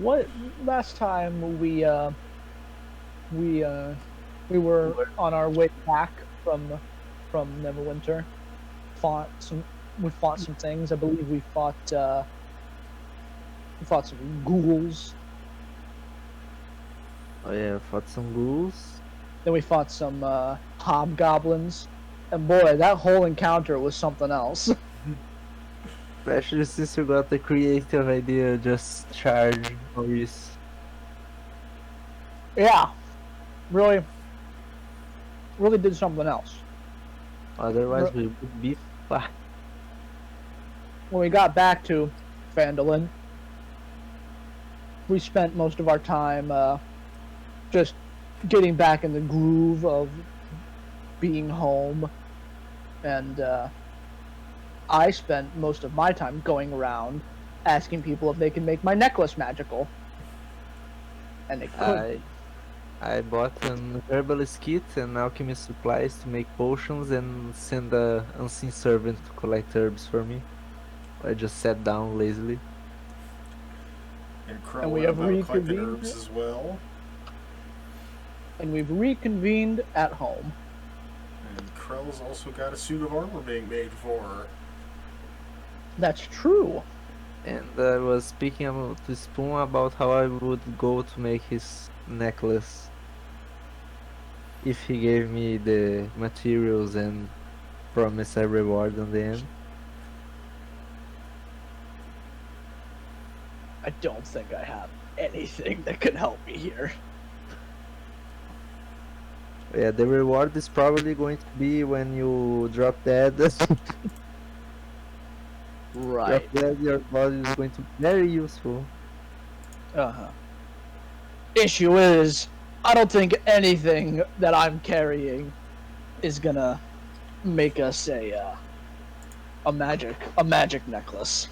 what last time we uh we were on our way back from Neverwinter, fought some we fought some things. I believe we fought some ghouls. Oh yeah, fought some ghouls. Then we fought some hobgoblins. And boy, that whole encounter was something else. Especially since you got the creative idea, just charge Maurice. Yeah, really, really did something else. Otherwise, we would be fine. When we got back to Phandalin, we spent most of our time just getting back in the groove of being home, and I spent most of my time going around asking people if they can make my necklace magical, and they couldn't. I bought an herbalist kit and alchemist supplies to make potions and send a unseen servant to collect herbs for me. I just sat down lazily. And Crow And we went have about collecting reconvened. herbs as well. And we've reconvened at home. And Krell's also got a suit of armor being made for her. That's true. And I was speaking to Spoon about how I would go to make his necklace if he gave me the materials and promised a reward on the end. I don't think I have anything that could help me here. Yeah, the reward is probably going to be when you drop dead. Right. Drop dead, your body is going to be very useful. Uh-huh. Issue is, I don't think anything that I'm carrying is gonna make us a magic necklace.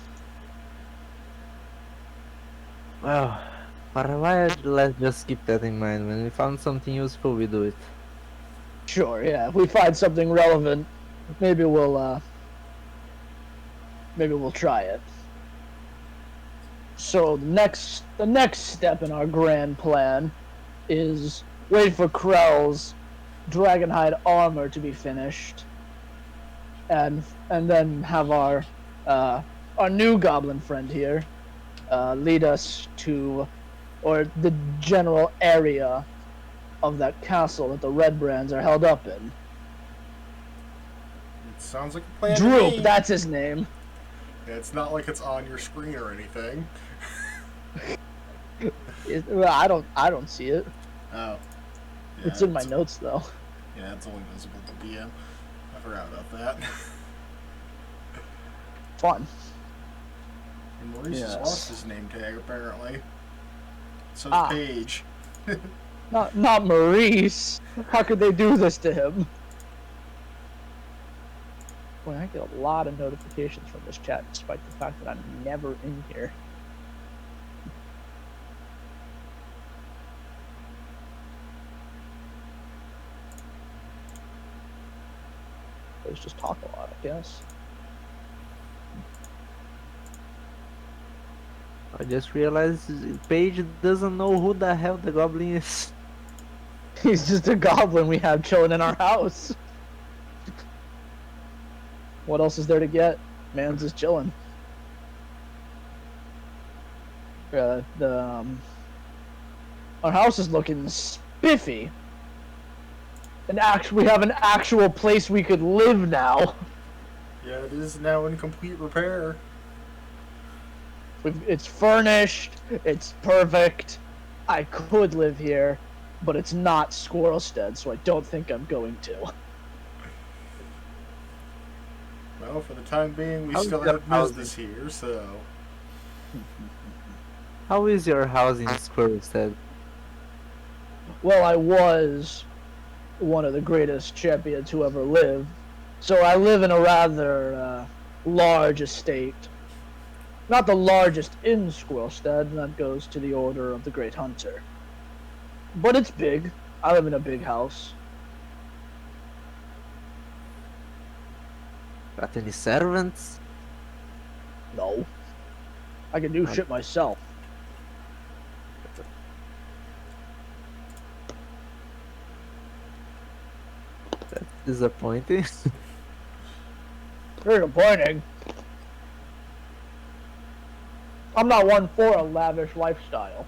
Well, for a while, let's just keep that in mind. When we found something useful, we do it. Sure, yeah. If we find something relevant, maybe we'll try it. So the next step in our grand plan is wait for Krell's dragonhide armor to be finished, and then have our new goblin friend here lead us to, or the general area of that castle that the Red Brands are held up in. It sounds like a plan to Droop, me. that's his name. Yeah, it's not like it's on your screen or anything. Well, I don't see it. Oh. Yeah, It's in my notes though. Yeah, it's only visible to DM. I forgot about that. Fun. And Maurice has Yes. lost his name tag, apparently. So Ah. Paige. Not Maurice. How could they do this to him? Boy, I get a lot of notifications from this chat, despite the fact that I'm never in here. Let's just talk a lot, I guess. I just realized Paige doesn't know who the hell the goblin is. He's just a goblin we have chilling in our house. What else is there to get? Man's just chilling. Our house is looking spiffy. We have an actual place we could live now. Yeah, it is now in complete repair. It's furnished. It's perfect. I could live here, but it's not Squirrelstead, so I don't think I'm going to. Well, for the time being, we How's still your have housing? business here, so... How is your house in Squirrelstead? Well, I was one of the greatest champions who ever lived, so I live in a rather large estate. Not the largest in Squirrelstead, and that goes to the Order of the Great Hunter. But it's big. I live in a big house. Got any servants? No. I can do shit myself. disappointing. Very disappointing. I'm not one for a lavish lifestyle.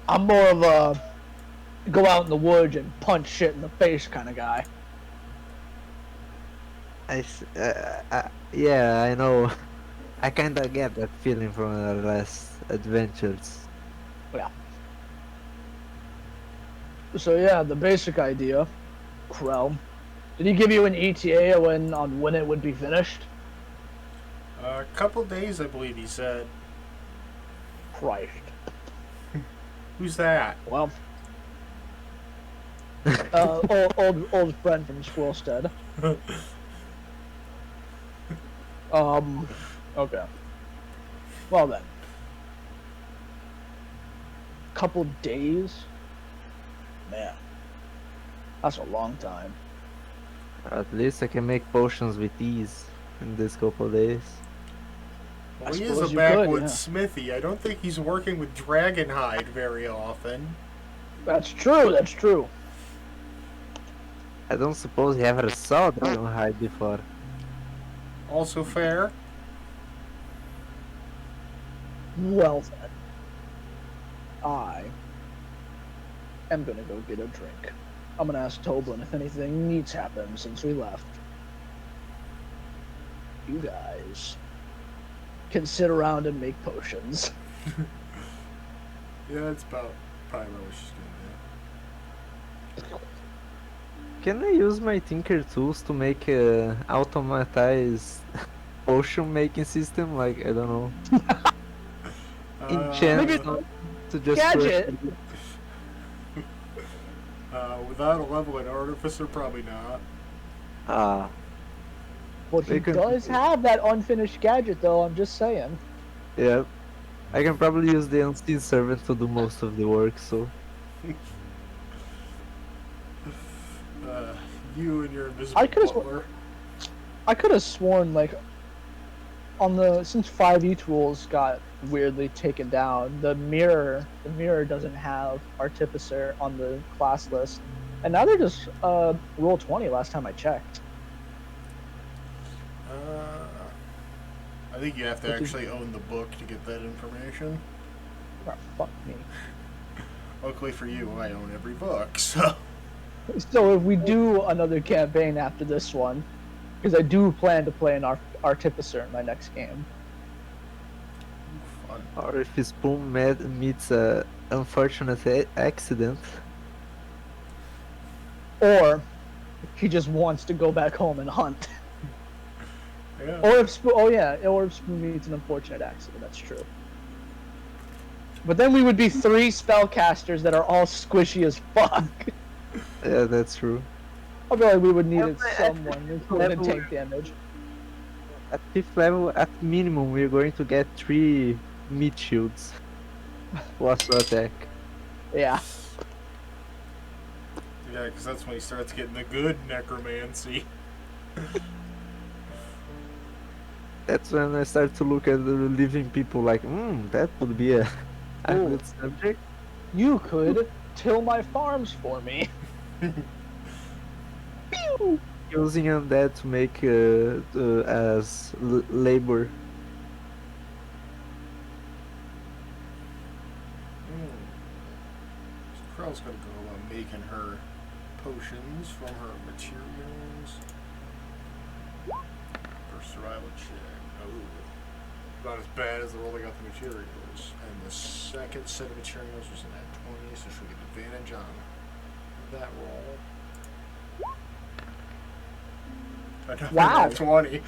I'm more of a go out in the woods and punch shit in the face kind of guy. Yeah, I know. I kinda get that feeling from our last adventures. Yeah. So yeah, the basic idea, Krell. Did he give you an ETA on when it would be finished? A couple days, I believe he said. Christ. Who's that? Well, old friend from Squirrelstead. Okay. Well then. Couple days? Man. That's a long time. At least I can make potions with ease in this couple days. Well, I he is a suppose you backwoods could, yeah. smithy. I don't think he's working with dragonhide very often. That's true, that's true. I don't suppose he ever saw Dragonhide before. Also fair. Well then. I am gonna go get a drink. I'm gonna ask Toblin if anything needs happened since we left. You guys can sit around and make potions. Yeah, that's probably what she's gonna Can I use my Tinker tools to make a automatized potion making system? Like, I don't know. do. Enchant Maybe- to just Gadget. Without a level in artificer, probably not. Ah, But he They can- does have that unfinished gadget though, I'm just saying. yeah. I can probably use the unseen servant to do most of the work, so You and your invisible I could've butler. I could have sworn like since 5e tools got weirdly taken down, the mirror doesn't have artificer on the class list. And now they're just roll 20 last time I checked. I think you have to Which is- actually own the book to get that information. Oh, fuck me. Luckily for you, I own every book, so. So if we do another campaign after this one, because I do plan to play an artificer in my next game. Fun. or if his spoon meets a unfortunate accident. Or he just wants to go back home and hunt. Yeah. Or if Spoon meets an unfortunate accident, that's true. But then we would be 3 spellcasters that are all squishy as fuck. Yeah, that's true. I feel like we would need Yeah, but someone who's going to level- take damage. At 5th level, at minimum, we're going to get 3 meat shields. Plus to attack. Yeah. Yeah, because that's when he starts getting the good necromancy. That's when I start to look at the living people like, that would be a Ooh. good subject. You could till my farms for me. Pew! Using undead to make as labor. So Krell's gonna go about making her potions from her materials. For survival check. Oh. Not as bad as the roll I got the materials. And the second set of materials was in that 20, so she'll get advantage on that roll. Another Wow. nat 20.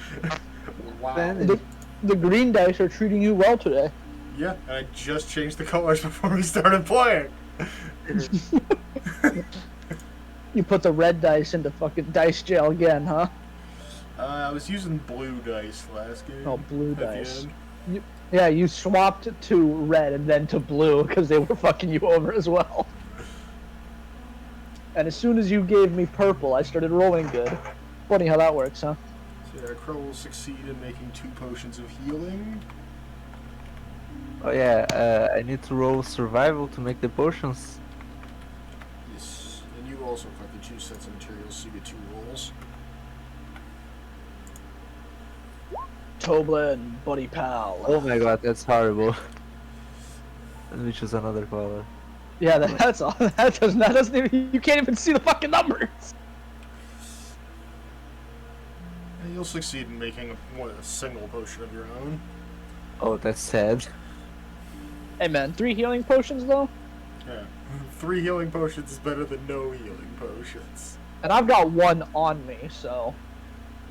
Wow. Advantage. The green dice are treating you well today. Yeah, and I just changed the colors before we started playing. You put the red dice into fucking dice jail again, huh? I was using blue dice last game. Oh, blue at the dice. end. Yeah, you swapped to red and then to blue because they were fucking you over as well. And as soon as you gave me purple, I started rolling good. Funny how that works, huh? So yeah, Crow will succeed in making 2 potions of healing. Oh yeah, I need to roll survival to make the potions. Yes. And you also collected 2 sets of materials, so you get 2 rolls. Toblin, buddy pal. Oh my god, that's horrible. Let me choose another color. Yeah, that's all. That doesn't even. You can't even see the fucking numbers. And you'll succeed in making a single potion of your own. Oh, that's sad. Hey man, 3 healing potions though, Yeah. 3 healing potions is better than no healing potions. and I've got 1 on me, so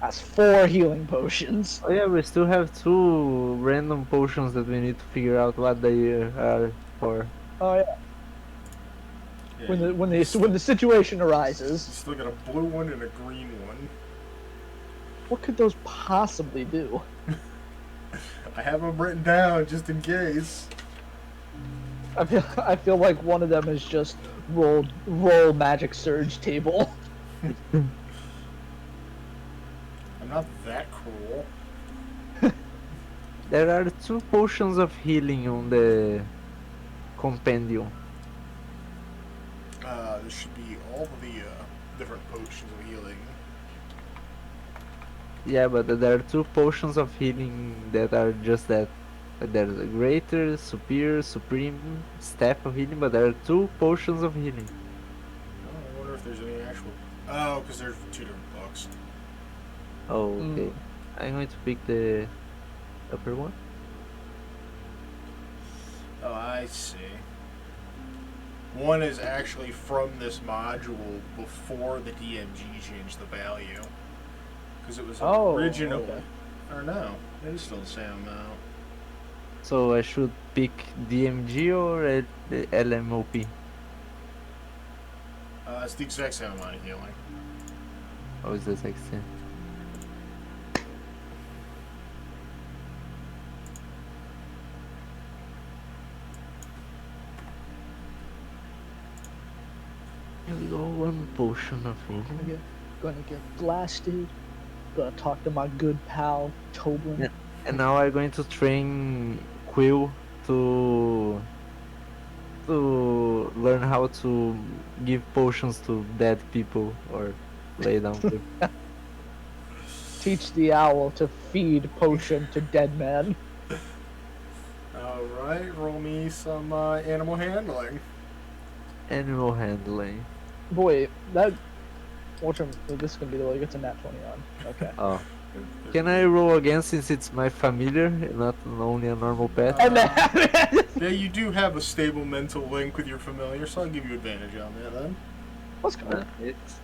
that's 4 healing potions. Oh yeah, we still have 2 random potions that we need to figure out what they are for. Oh yeah. Yeah, When the situation arises, you still got a blue one and a green one. what could those possibly do? I have them written down just in case. I feel like one of them is just roll magic surge table. I'm not that cruel. There are 2 potions of healing on the compendium. There should be all of the different potions of healing. Yeah, but there are 2 potions of healing that are just that. There's a greater, superior, supreme, staff of healing, but there are 2 potions of healing. Oh, I wonder if there's any actual... Oh, because there's 2 different books. Oh, okay. I'm going to pick the upper one. Oh, I see. One is actually from this module before the DMG changed the value. Because it was originally... okay. Or no, it is still the same amount. So I should pick DMG or the LMOP? It's the exact same amount of healing. Or is this extent? Here we go, 1 potion of healing. Gonna get blasted. Gonna talk to my good pal Toblin. Yeah. And now I'm going to train Quill to learn how to give potions to dead people or lay down people. Teach the owl to feed potion to dead man. Alright, roll me some animal handling. Animal handling. Boy, that. This is gonna be the one that gets a nat 20 on. Okay. Oh. Can I roll again since it's my familiar, not only a normal pet? And then, Yeah, you do have a stable mental link with your familiar, so I'll give you advantage on that then. let's go. It's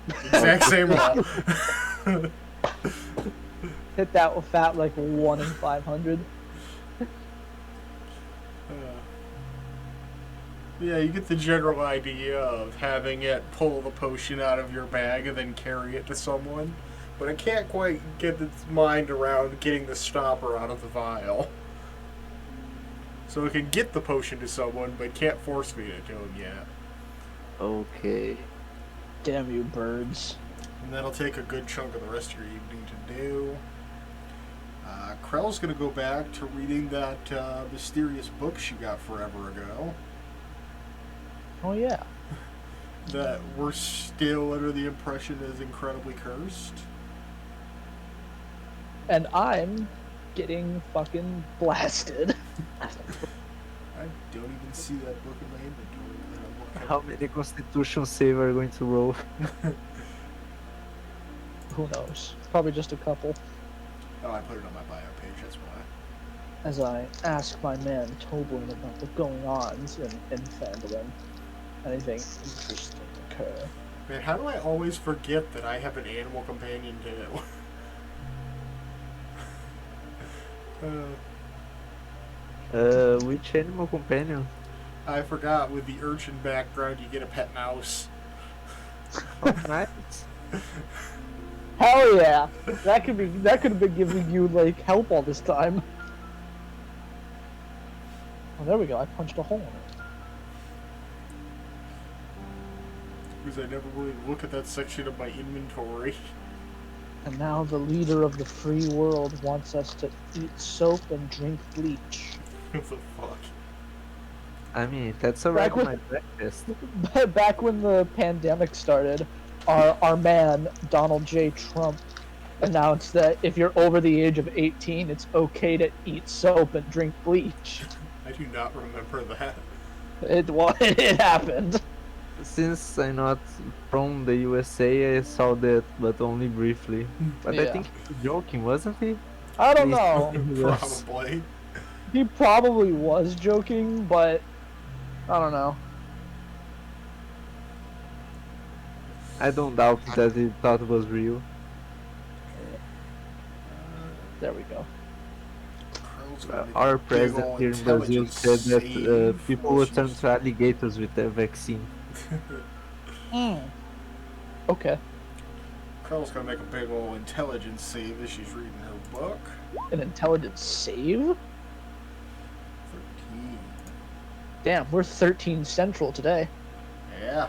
Exact same roll. Hit that with that like 1 in 500. Yeah, you get the general idea of having it pull the potion out of your bag and then carry it to someone, but it can't quite get its mind around getting the stopper out of the vial. So it can get the potion to someone, but can't force feed it to him yet. okay. Damn you, birds. And that'll take a good chunk of the rest of your evening to do. Krell's going to go back to reading that mysterious book she got forever ago. Oh yeah. That we're still under the impression is incredibly cursed. And I'm getting fucking blasted. I don't even see that book in my inventory. That I'm looking How many constitution save are you going to roll? Who knows? Probably just a couple. Oh, I put it on my bio page, that's why. As I ask my man Toblin about the going-ons in Phandalin. Anything interesting occur? Man, how do I always forget that I have an animal companion too? Which animal companion? I forgot, with the urchin background you get a pet mouse. Oh, nice. Hell yeah! That could have been giving you like help all this time. Oh, there we go. I punched a hole in it. Because I never really look at that section of my inventory. And now the leader of the free world wants us to eat soap and drink bleach. What the fuck? I mean, that's Back already when, my breakfast. back when the pandemic started, our man Donald J. Trump announced that if you're over the age of 18, it's okay to eat soap and drink bleach. I do not remember that. It happened. Since I'm not from the USA, I saw that, but only briefly. But I Yeah. think he was joking, wasn't he? I don't Least know. he was. Probably. He probably was joking, but I don't know. I don't doubt that he thought it was real. There we go. Carl's gonna make Our a big president ol' here in Brazil intelligence said that save people while would turn she's- to alligators with their vaccine. Okay. Carl's gonna make a big old intelligence save as she's reading her book. An intelligence save? 13. Damn, we're 13 Central today. Yeah.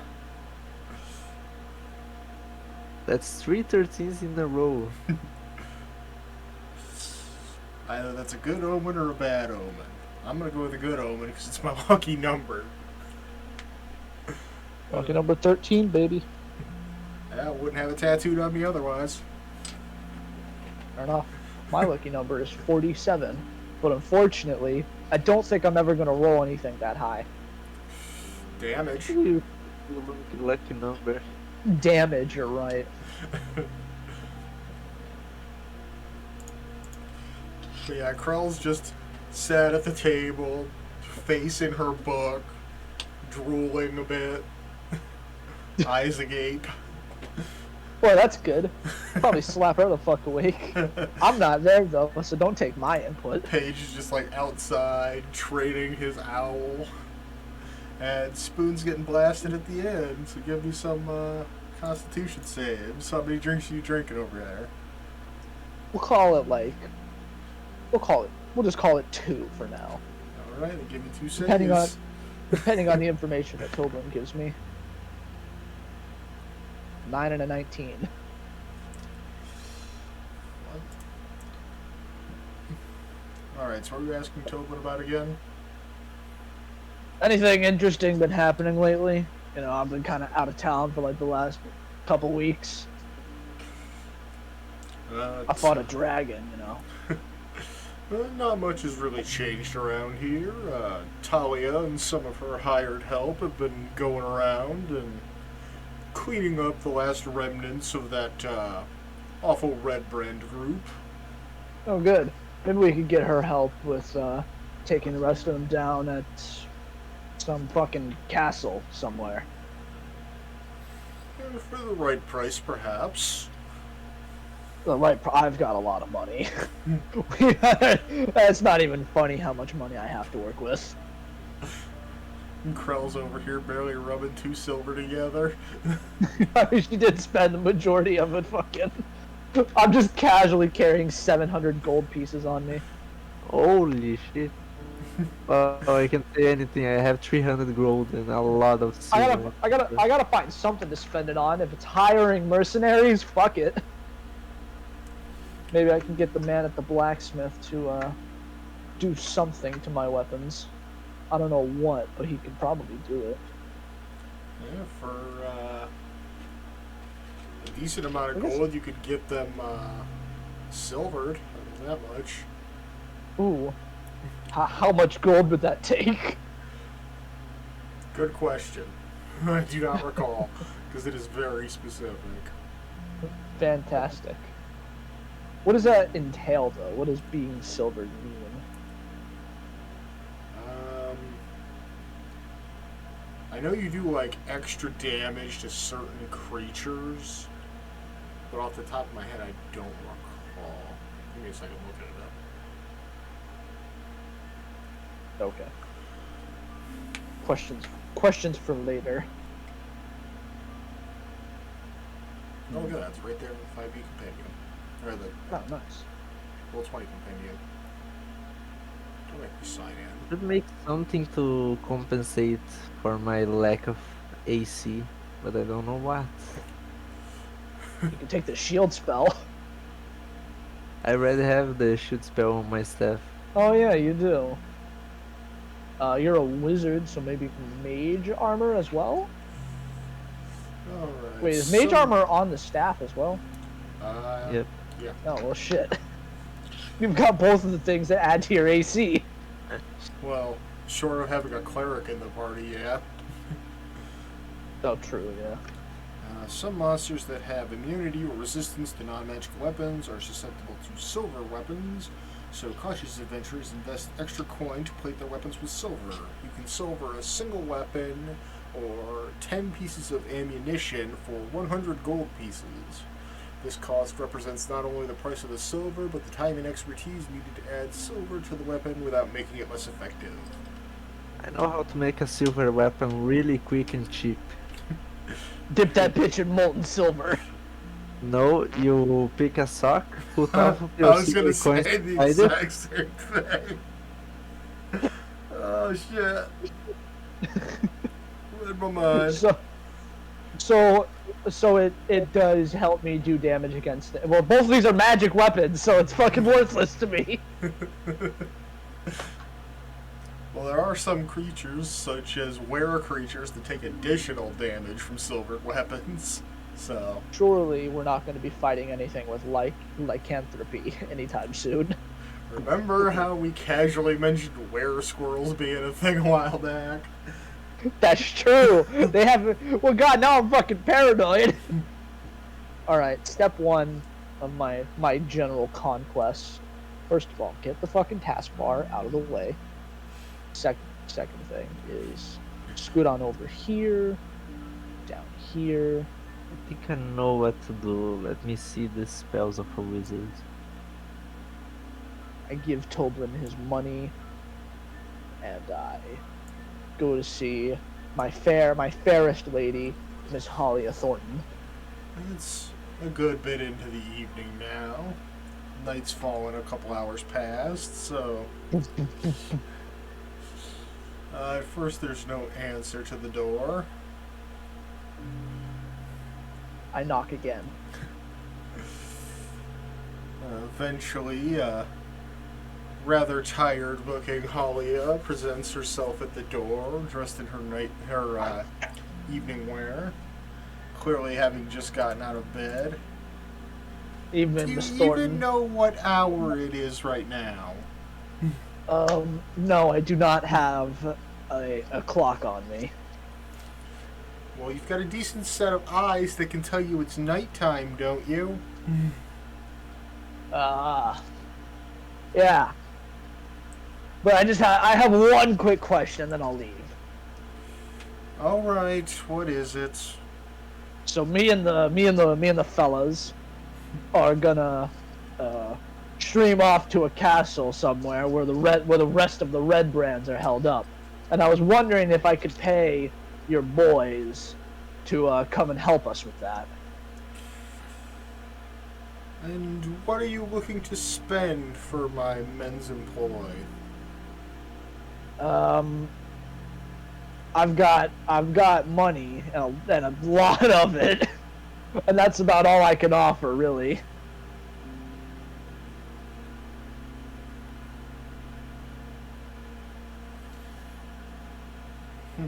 That's 3 13s in a row. Either that's a good omen or a bad omen. I'm gonna go with a good omen because it's my lucky number. Lucky number 13, baby. Yeah, I wouldn't have it tattooed on me otherwise. Fair enough. My lucky number is 47, but unfortunately, I don't think I'm ever gonna roll anything that high. Damage. You lucky number. Damage, you're right. But yeah, Krell's just sat at the table, facing her book, drooling a bit, eyes agape. Boy, that's good. Probably slap her the fuck awake. I'm not there though, so don't take my input. Paige is just like outside training his owl, and Spoon's getting blasted at the end. So give me some Constitution saves. How many drinks are you drinking over there? We'll just call it 2 for now. All right, then give me 2 saves. Depending on the information that Tobin gives me. 9 and a 19. All right, so what were you asking Tobin about again? Anything interesting been happening lately? You know, I've been kind of out of town for like the last couple weeks. I fought a dragon, you know. Not much has really changed around here. Talia and some of her hired help have been going around and cleaning up the last remnants of that awful Red Brand group. Oh, good. Maybe we could get her help with taking the rest of them down at some fucking castle somewhere. For the right price, perhaps. I've got a lot of money. That's not even funny how much money I have to work with. And Krell's over here barely rubbing 2 silver together. I mean, she did spend the majority of it fucking... I'm just casually carrying 700 gold pieces on me. Holy shit. Oh, I can say anything. I have 300 gold and a lot of silver. I gotta find something to spend it on. If it's hiring mercenaries, fuck it. Maybe I can get the man at the blacksmith to do something to my weapons. I don't know what, but he could probably do it. Yeah, for a decent amount of gold, you could get them silvered. Not that much. Ooh. How much gold would that take? Good question. I do not recall, because it is very specific. Fantastic. What does that entail, though? What does being silvered mean? I know you do like extra damage to certain creatures, but off the top of my head, I don't recall. Give me a second, looking it up. Okay. Questions for later. Oh, look at that. It's right there in the 5e compendium. Or the Oh, nice. Roll 20 compendium. Don't make me sign in. Should make something to compensate for my lack of AC, but I don't know what. You can take the shield spell. I already have the shoot spell on my staff. Oh yeah, you do. You're a wizard, so maybe mage armor as well? Alright. Wait, is mage armor on the staff as well? Yep. Yeah. Oh, well shit. You've got both of the things that add to your AC. Well, short of having a cleric in the party, yeah. Oh, true, yeah. Some monsters that have immunity or resistance to non-magical weapons are susceptible to silver weapons, so cautious adventurers invest extra coin to plate their weapons with silver. You can silver a single weapon or 10 pieces of ammunition for 100 gold pieces. This cost represents not only the price of the silver, but the time and expertise needed to add silver to the weapon without making it less effective. I know how to make a silver weapon really quick and cheap. Dip that bitch in molten silver. No, you pick a sock, put half of I your was gonna silver say coins the inside it. exact same thing. Oh shit. Read my mind. So it does help me do damage against it. Well, both of these are magic weapons, so it's fucking worthless to me. Well, there are some creatures, such as were creatures, that take additional damage from silvered weapons. So Surely we're not going to be fighting anything with lycanthropy anytime soon. remember how we casually mentioned were squirrels being a thing a while back? That's true. They have. Well, God, now I'm fucking paranoid. All right, step one of my general conquest. First of all, get the fucking taskbar out of the way. Second thing is scoot on over here, down here. I think I know what to do. Let me see the spells of a wizard. I give Toblin his money, and I go to see my fairest lady, Miss Hollia Thornton. It's a good bit into the evening now. Night's fallen a couple hours past, so... at first there's no answer to the door. I knock again. Eventually, rather tired-looking Hollia presents herself at the door, dressed in her evening wear, clearly having just gotten out of bed. Even Do you Miss Thornton. even know what hour it is right now? No, I do not have a clock on me. Well, you've got a decent set of eyes that can tell you it's nighttime, don't you? Yeah. But I have one quick question, then I'll leave. All right, what is it? So me and the fellas are gonna stream off to a castle somewhere where the rest of the red brands are held up, and I was wondering if I could pay your boys to come and help us with that. And what are you looking to spend for my men's employ? I've got money and a lot of it, and that's about all I can offer, really.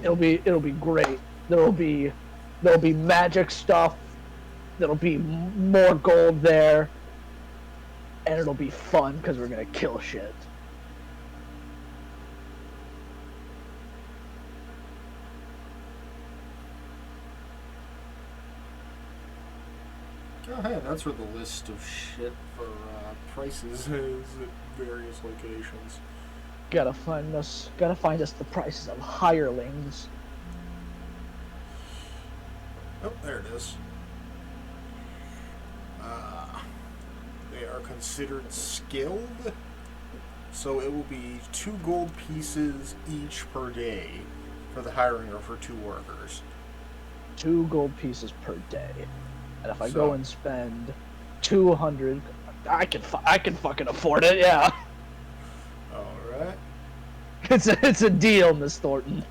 It'll be great. There'll be magic stuff. There'll be more gold there, and it'll be fun because we're gonna kill shit. Oh, hey, that's where the list of shit for prices is at various locations. Gotta find us the prices of hirelings. Oh, there it is. They are considered skilled, so it will be 2 gold pieces each per day for the hiring or for 2 workers. 2 gold pieces per day, and if I go and spend 200, I can fucking afford it. Yeah, All right. it's a deal, Miss Thornton.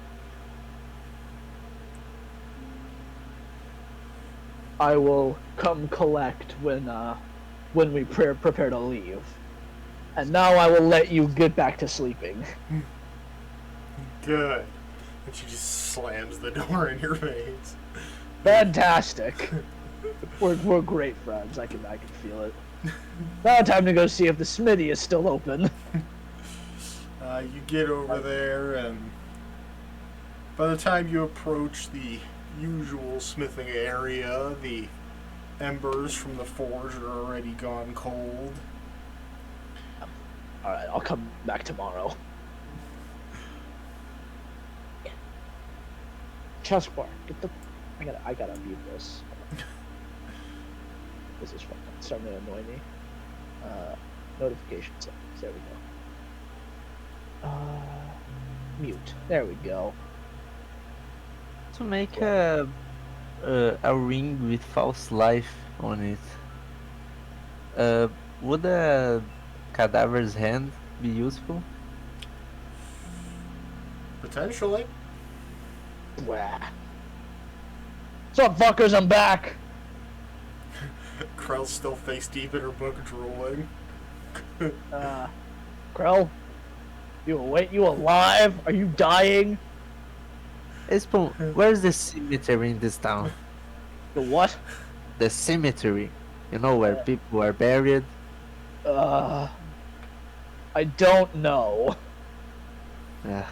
I will come collect when when we prepare to leave. And now I will let you get back to sleeping. Good. And she just slams the door in your face. Fantastic. We're great friends. I can feel it. Now time to go see if the smithy is still open. You get over there, and by the time you approach the usual smithing area, the embers from the forge are already gone cold. Alright, I'll come back tomorrow. Chest bar, get the... I gotta mute this. This is fucking starting to annoy me. Notification settings, there we go. Mute, there we go. To make a ring with false life on it, would a cadaver's hand be useful? Potentially. Wah. What's up, fuckers? I'm back. Krell's still face deep in her book, drooling. Krell? You awake? You alive? Are you dying? Hey Spoon, where's the cemetery in this town? The what? The cemetery. You know where people are buried? I don't know. Ugh.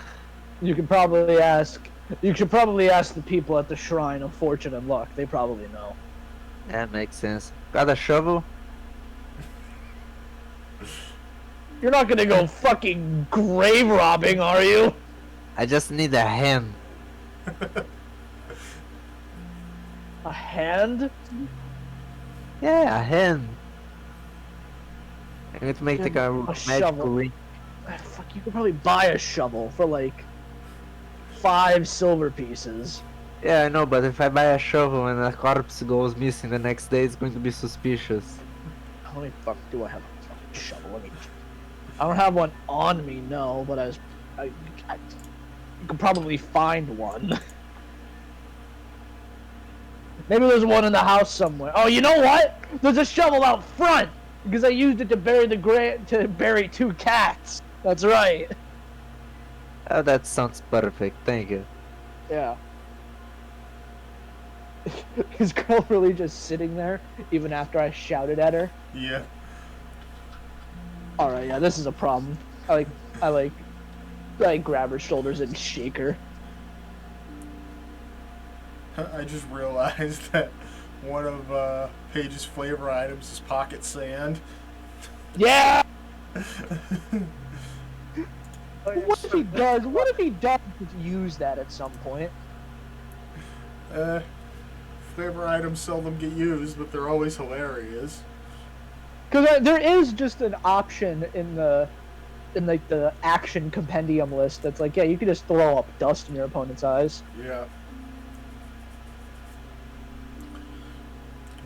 You should probably ask the people at the Shrine of Fortune and Luck. They probably know. That makes sense. Got a shovel? You're not gonna go fucking grave robbing, are you? I just need a hand. A hand? Yeah, a hand. I'm going to make like a magical shovel. ring. Fuck, you could probably buy a shovel for like 5 silver pieces. Yeah, I know, but if I buy a shovel and a corpse goes missing the next day, it's going to be suspicious. How many fuck do I have a fucking shovel? I don't have one on me, no, but I you could probably find one. Maybe there's one in the house somewhere. Oh, you know what? There's a shovel out front because I used it to bury 2 cats. That's right. Oh, that sounds perfect. Thank you. Yeah. Is girl really just sitting there even after I shouted at her? Yeah. Alright, yeah, this is a problem. I grab her shoulders and shake her. I just realized that one of Paige's flavor items is pocket sand. Yeah! What if he does? What if he does use that at some point? Flavor items seldom get used, but they're always hilarious. Because there is just an option in the action compendium list that's like, yeah, you can just throw up dust in your opponent's eyes. Yeah.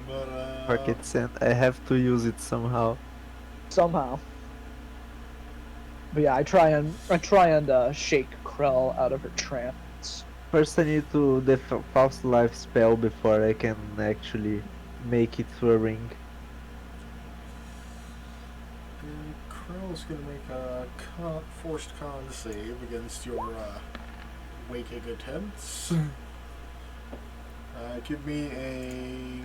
But Pocket sand. I have to use it somehow. Somehow. But yeah, I try and shake Krell out of her trance. First, I need to the false life spell before I can actually make it to a ring. Krell's gonna make a forced con save against your waking attempts. Give me a...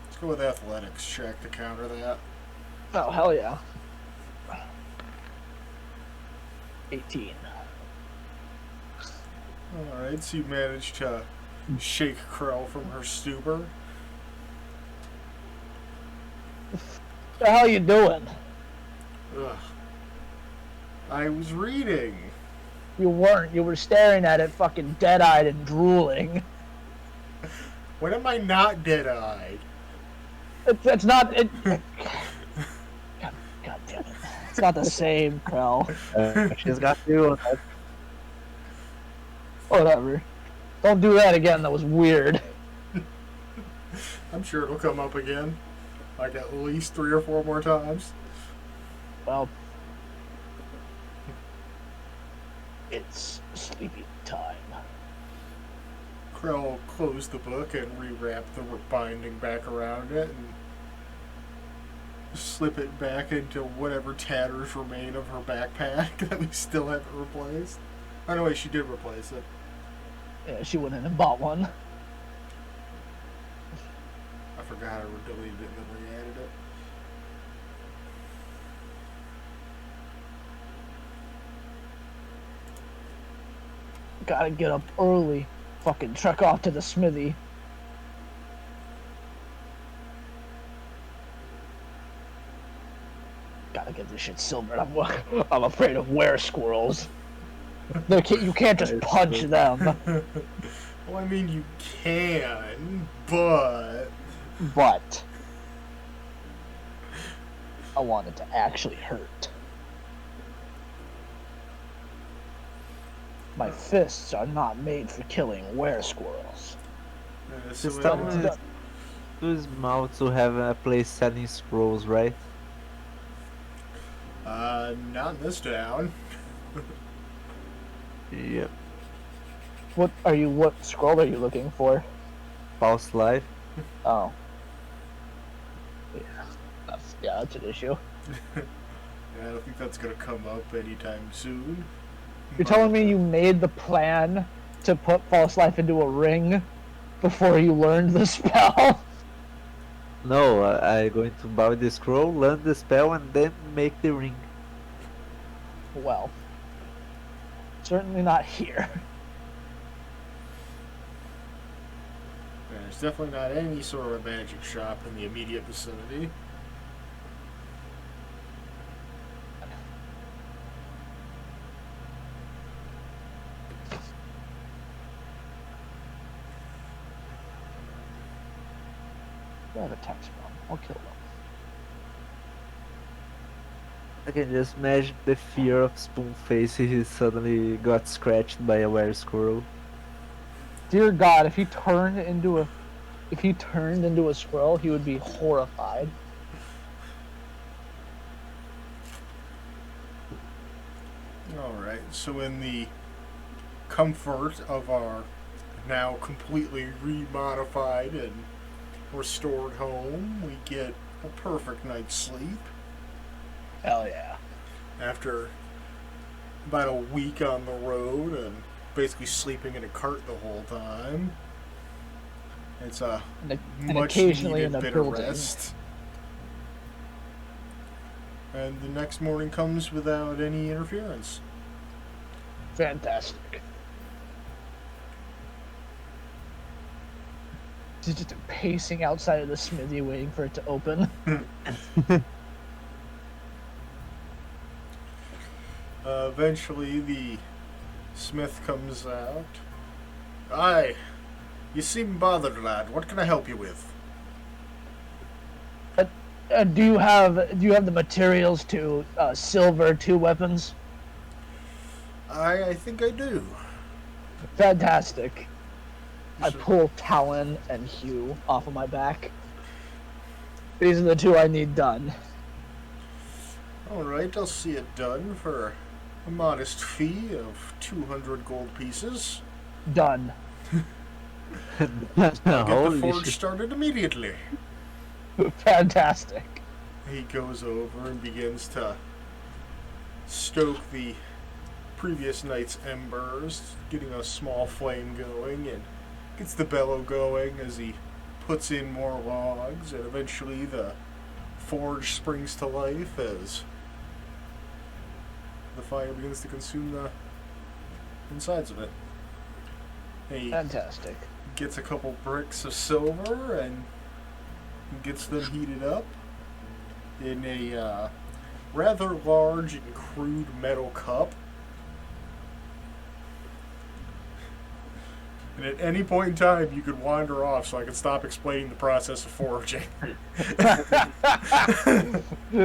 Let's go with athletics check to counter that. Oh, hell yeah. 18. Alright, so you managed to shake Krell from her stupor. What the hell you doing? Ugh. I was reading. You weren't. You were staring at it fucking dead-eyed and drooling. When am I not dead-eyed? It's not... God damn it. It's not the same, Krell. She's got you on that. Whatever. Don't do that again. That was weird. I'm sure it'll come up again. Like at least 3 or 4 more times. Well... It's sleepy time. Krell closed the book and rewrapped the binding back around it, and slip it back into whatever tatters remain of her backpack that we still haven't replaced. Oh no, wait, she did replace it. Yeah, she went in and bought one. I forgot I deleted it and then re-added it. Gotta get up early. Fucking truck off to the smithy. Gotta get this shit silvered. I'm afraid of were squirrels. You can't just punch them. Well, I mean, you can, but... But I want it to actually hurt. My fists are not made for killing were squirrels. So Just tell me it's too small to have a place selling scrolls, right? not in this town. Yep. What scroll are you looking for? False life. Oh. Yeah, that's an issue. I don't think that's gonna come up anytime soon. You're telling me you made the plan to put false life into a ring before you learned the spell? No, I'm going to buy the scroll, learn the spell, and then make the ring. Well, certainly not here. There's definitely not any sort of magic shop in the immediate vicinity. I have a text bomb. I'll kill them. I can just imagine the fear of Spoonface if he suddenly got scratched by a were squirrel. Dear God, if he turned into a squirrel, he would be horrified. Alright, so in the comfort of our now completely remodified and restored home, we get a perfect night's sleep. Hell yeah. After about a week on the road and basically sleeping in a cart the whole time. It's a And much occasionally needed in a bit building. of rest. And the next morning comes without any interference. Fantastic. He's just pacing outside of the smithy waiting for it to open. Eventually, the smith comes out. Aye, you seem bothered, lad. What can I help you with? Do you have the materials to silver 2 weapons? I think I do. Fantastic. I So- pull Talon and Hugh off of my back. These are the 2 I need done. Alright, I'll see it done for a modest fee of 200 gold pieces. Done. I'll get the Holy forge shit. started immediately. Fantastic. He goes over and begins to stoke the previous night's embers, getting a small flame going, and gets the bellow going as he puts in more logs, and eventually the forge springs to life as the fire begins to consume the insides of it. And he Fantastic. gets a couple bricks of silver and gets them heated up in a rather large and crude metal cup. And at any point in time, you could wander off so I could stop explaining the process of foraging.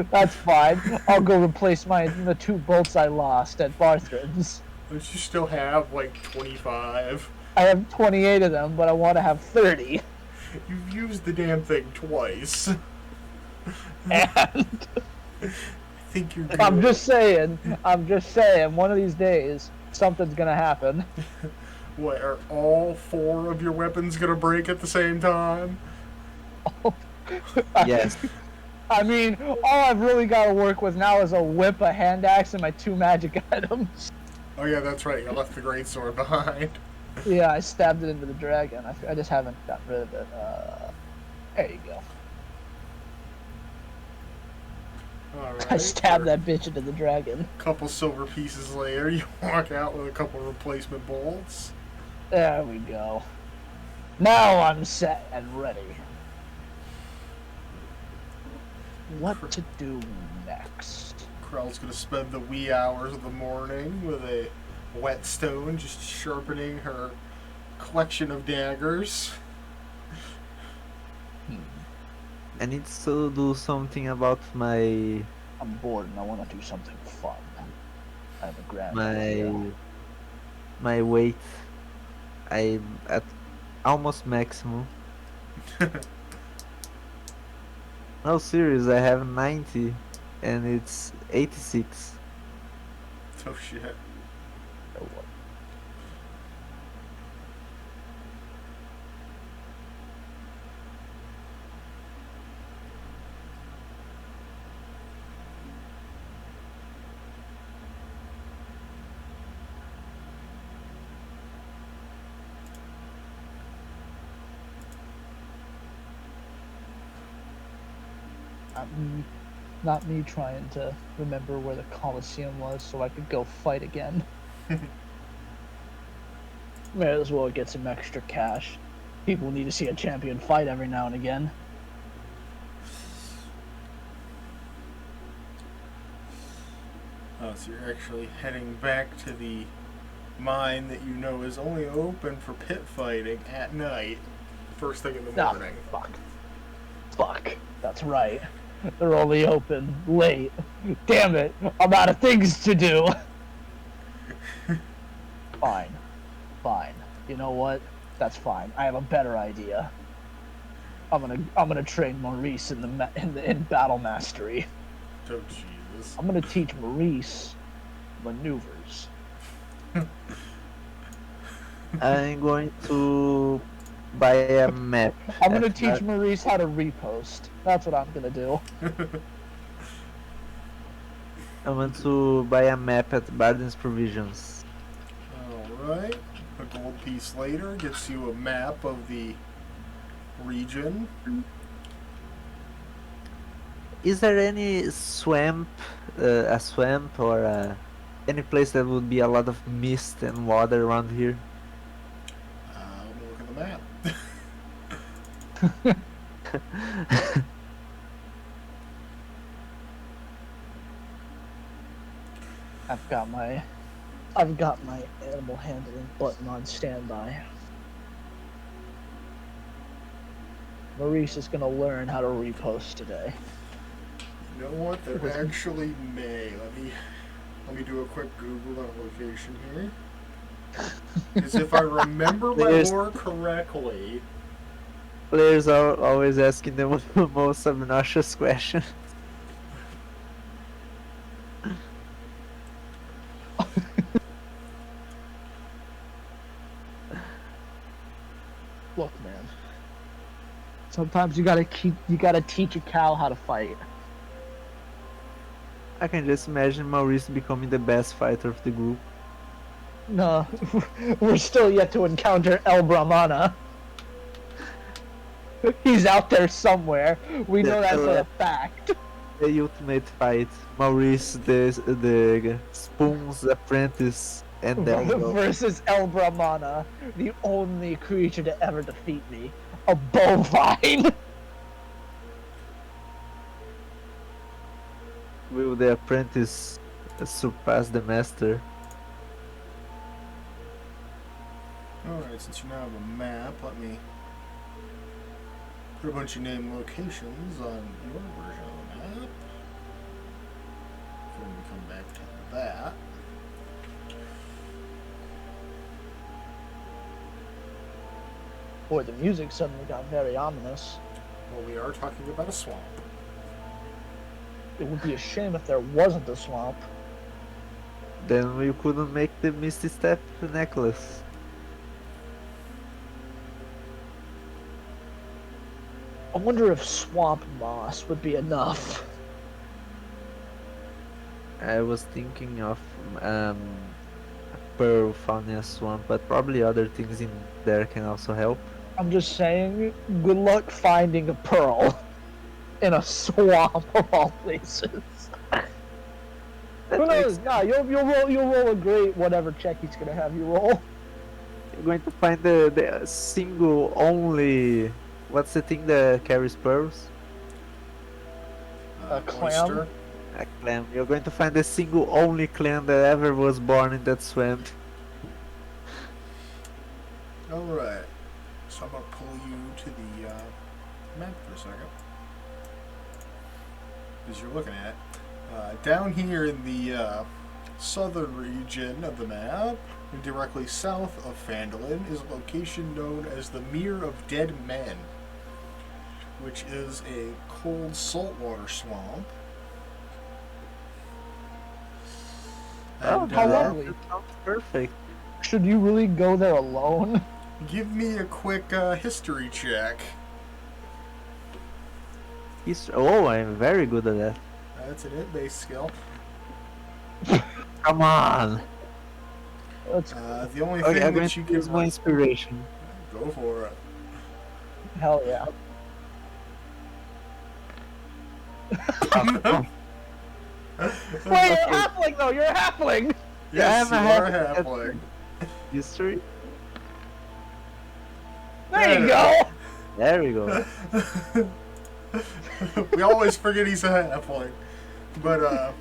That's fine. I'll go replace the 2 bolts I lost at Barthran's. Don't you still have like 25? I have 28 of them, but I want to have 30. You've used the damn thing twice. And I think you're good. I'm just saying, one of these days, something's gonna happen. What, are all 4 of your weapons gonna break at the same time? Yes. I mean, all I've really got to work with now is a whip, a hand axe, and my 2 magic items. Oh yeah, that's right. You left the greatsword behind. Yeah, I stabbed it into the dragon. I just haven't gotten rid of it. There you go. All right. I stabbed that bitch into the dragon. A couple silver pieces later, you walk out with a couple replacement bolts. There we go. Now I'm set and ready. What to do next? Krell's gonna spend the wee hours of the morning with a whetstone, just sharpening her collection of daggers. I need to do something about my I'm bored and I want to do something fun. I have a grand my idea. my weight. I'm at almost maximum. No, serious. I have 90, and it's 86. Oh shit. Oh, what? Not me trying to remember where the Colosseum was so I could go fight again. May as well get some extra cash. People need to see a champion fight every now and again. Oh, so you're actually heading back to the mine that you know is only open for pit fighting at night, first thing in the Ah, morning. fuck. That's right. They're only open late. Damn it, I'm out of things to do. Fine. You know what? That's fine. I have a better idea. I'm gonna train Maurice in battle mastery. Oh Jesus. I'm gonna teach Maurice maneuvers. I'm going to buy a map. I'm gonna at teach Maurice how to repost. That's what I'm gonna do. I want to buy a map at Barden's Provisions. Alright. A gold piece later gets you a map of the region. Is there any swamp, a swamp or any place that would be a lot of mist and water around here? Let me look at the map. I've got my animal handling button on standby. Maurice is gonna learn how to repost today. You know what? There actually may. Let me do a quick Google on location here. Because if I remember my There's- lore correctly, Players are always asking the most obnoxious question. Look, man. Sometimes you gotta teach a cow how to fight. I can just imagine Maurice becoming the best fighter of the group. No, we're still yet to encounter El Brahmana. He's out there somewhere. We know that's a fact. The ultimate fight. Maurice, the Spoon's apprentice, and Delgo. Versus El Brahmana, the only creature to ever defeat me. A bovine! Will the apprentice surpass the master? alright, since you now have a map, let me put a bunch of name locations on your version of the map. So when we come back to that. Boy, the music suddenly got very ominous. Well, we are talking about a swamp. It would be a shame if there wasn't a swamp. Then we couldn't make the Misty Step necklace. I wonder if swamp moss would be enough. I was thinking of um pearl found in a swamp, but probably other things in there can also help. I'm just saying, good luck finding a pearl in a swamp of all places. That Who makes knows? Nah, you'll roll a great whatever check he's gonna have you roll. You're going to find the single only. What's the thing that carries pearls? A clam. Oyster. A clam. You're going to find the single only clam that ever was born in that swamp. Alright. So I'm going to pull you to the map for a second. As you're looking at, down here in the southern region of the map, directly south of Phandalin, is a location known as the Mere of Dead Men, which is a cold saltwater swamp. Oh, And, how lovely. That sounds perfect. Should you really go there alone? give me a quick history check. Oh, I'm very good at that. That's an int-based skill. Come on. Let's The only Okay, thing I'm going that to you use can my inspiration. go for it. hell yeah. Oh, Wait, you're a halfling though. You're a halfling. Yes, I'm you a are a halfling. halfling. history? There you go. There we go. We always forget he's a halfling. But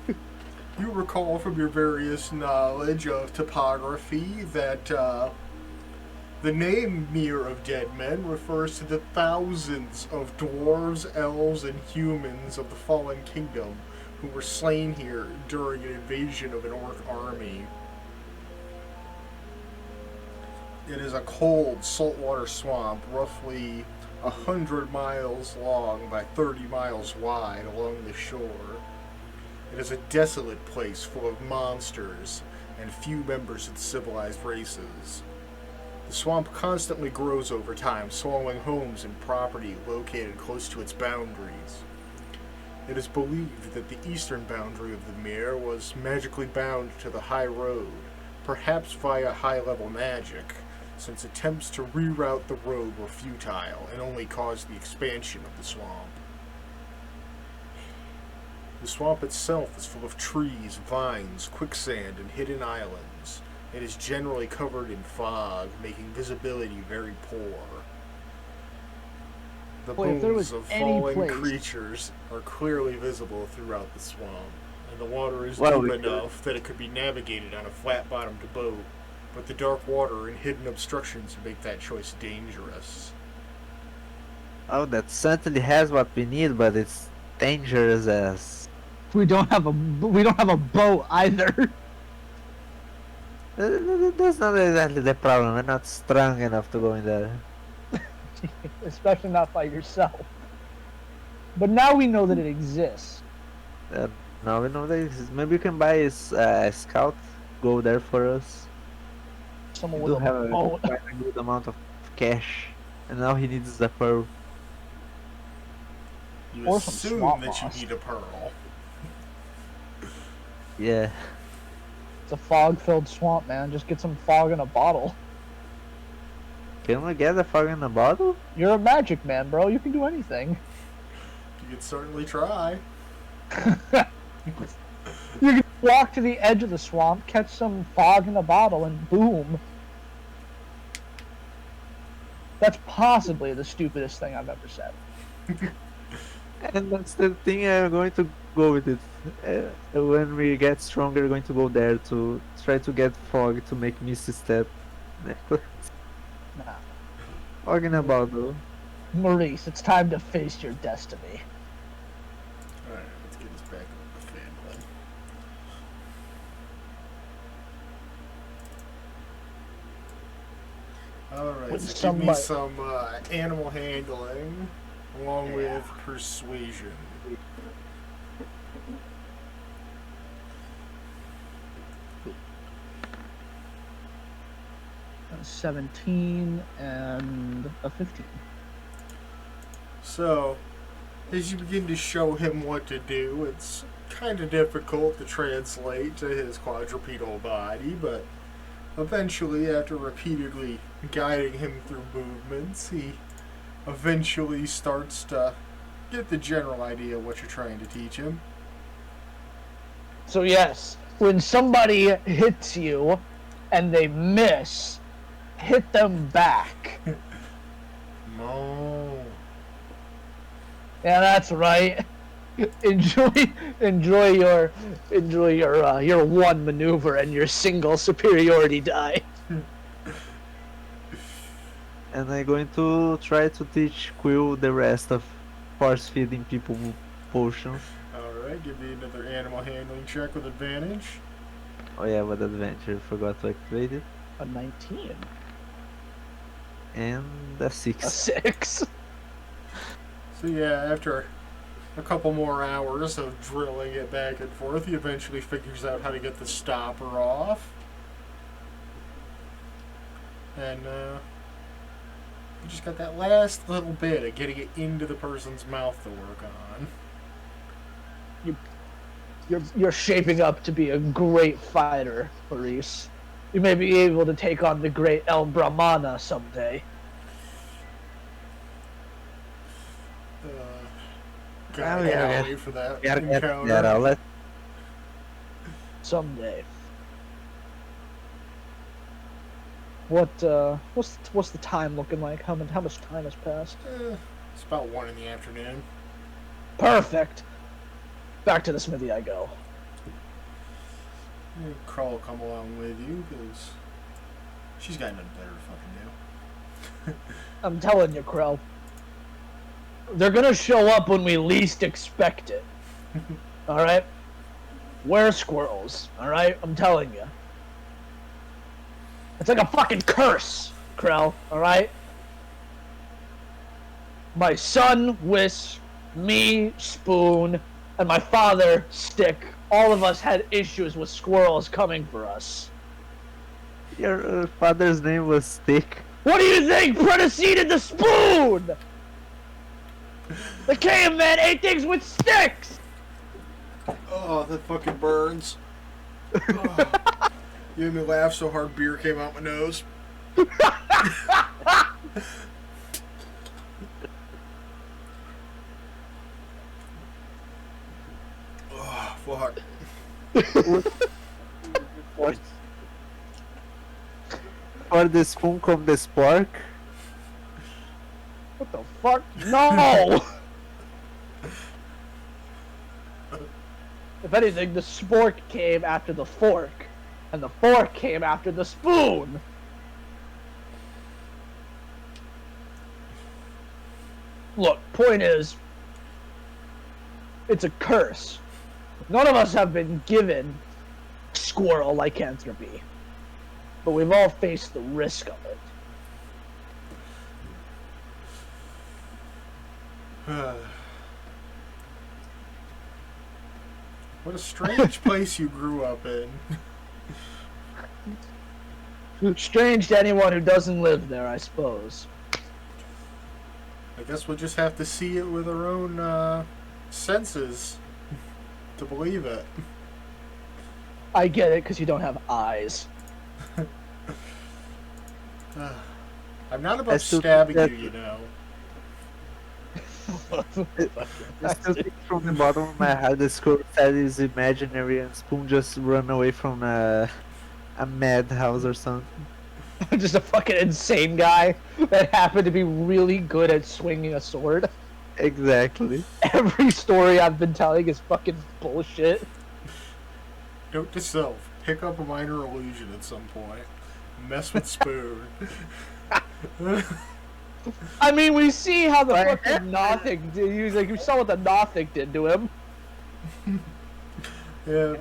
you recall from your various knowledge of topography that the name Mere of Dead Men refers to the thousands of dwarves, elves, and humans of the Fallen Kingdom who were slain here during an invasion of an orc army. It is a cold, saltwater swamp, roughly 100 miles long by 30 miles wide along the shore. It is a desolate place full of monsters and few members of the civilized races. The swamp constantly grows over time, swallowing homes and property located close to its boundaries. It is believed that the eastern boundary of the Mere was magically bound to the High Road, perhaps via high-level magic, since attempts to reroute the road were futile and only caused the expansion of the swamp. The swamp itself is full of trees, vines, quicksand, and hidden islands. It is generally covered in fog, making visibility very poor. The Boy, if there bones was of any fallen place- creatures are clearly visible throughout the swamp, and the water is Well, deep we could- enough that it could be navigated on a flat-bottomed boat, but the dark water and hidden obstructions make that choice dangerous. Oh, that certainly has what we need, but it's dangerous as. We don't have a boat either. That's not exactly the problem. We're not strong enough to go in there. Especially not by yourself. But now we know that it exists. Now we know this. Maybe you can buy a scout, go there for us. Someone We with do a have boat. quite a good amount of cash, and now he needs the pearl. You Or some assume swamp that moss. you need a pearl. Yeah. It's a fog-filled swamp, man. Just get some fog in a bottle. Can we get the fog in a bottle? You're a magic man, bro. You can do anything. You could certainly try. You can walk to the edge of the swamp, catch some fog in a bottle, and boom. That's possibly the stupidest thing I've ever said. And that's the thing. I'm going to go with it. When we get stronger, we're going to go there to try to get fog to make Misty Step. Nah. Fog in a bottle. Maurice, it's time to face your destiny. Alright, let's get this back up to Phandalin. Alright, With so give me somebody- some animal handling along with persuasion. 17 and a 15. So, as you begin to show him what to do, it's kind of difficult to translate to his quadrupedal body, but eventually, after repeatedly guiding him through movements, he eventually starts to get the general idea of what you're trying to teach him. So yes, when somebody hits you and they miss, hit them back. No. Yeah, that's right. Enjoy your one maneuver and your single superiority die. And I'm going to try to teach Quill the rest of force feeding people potions. Alright, give me another animal handling check with advantage. Oh yeah, with adventure, forgot to activate it. A 19. And a A 6. 6. So yeah, after a couple more hours of drilling it back and forth, he eventually figures out how to get the stopper off. And you just got that last little bit of getting it into the person's mouth to work on. You're shaping up to be a great fighter, Maurice. You may be able to take on the great El Brahmana someday. Gotta wait for that encounter. Let's Someday. What's the time looking like? How much time has passed? It's about 1 in the afternoon. Perfect. Back to the smithy I go. Carl will come along with you because she's got nothing better to fucking do. I'm telling you, Krell. They're gonna show up when we least expect it. Alright? We're squirrels. Alright? I'm telling you. It's like a fucking curse, Krell. Alright? My son, Whisk, me, Spoon, and my father, Stick, all of us had issues with squirrels coming for us. Your father's name was Stick. What do you think preceded the Spoon? The caveman ate things with sticks! Oh, that fucking burns. Oh. You made me laugh so hard beer came out my nose. Oh, fuck. For the spoon come the spark. What the fuck? No! If anything, the spork came after the fork, and the fork came after the spoon. Look, point is, it's a curse. None of us have been given squirrel lycanthropy, but we've all faced the risk of it. What a strange place you grew up in. Strange to anyone who doesn't live there, I suppose. I guess we'll just have to see it with our own senses to believe it. I get it, because you don't have eyes. I'm not above stabbing you, you know. I still think from the bottom of my head the squirrel said is imaginary and Spoon just run away from a madhouse or something. Just a fucking insane guy that happened to be really good at swinging a sword. Exactly. Every story I've been telling is fucking bullshit. Note to self, pick up a minor illusion at some point. Mess with Spoon. I mean, we see how the fucking Nothic did. He was like, you saw what the Nothic did to him. Yeah,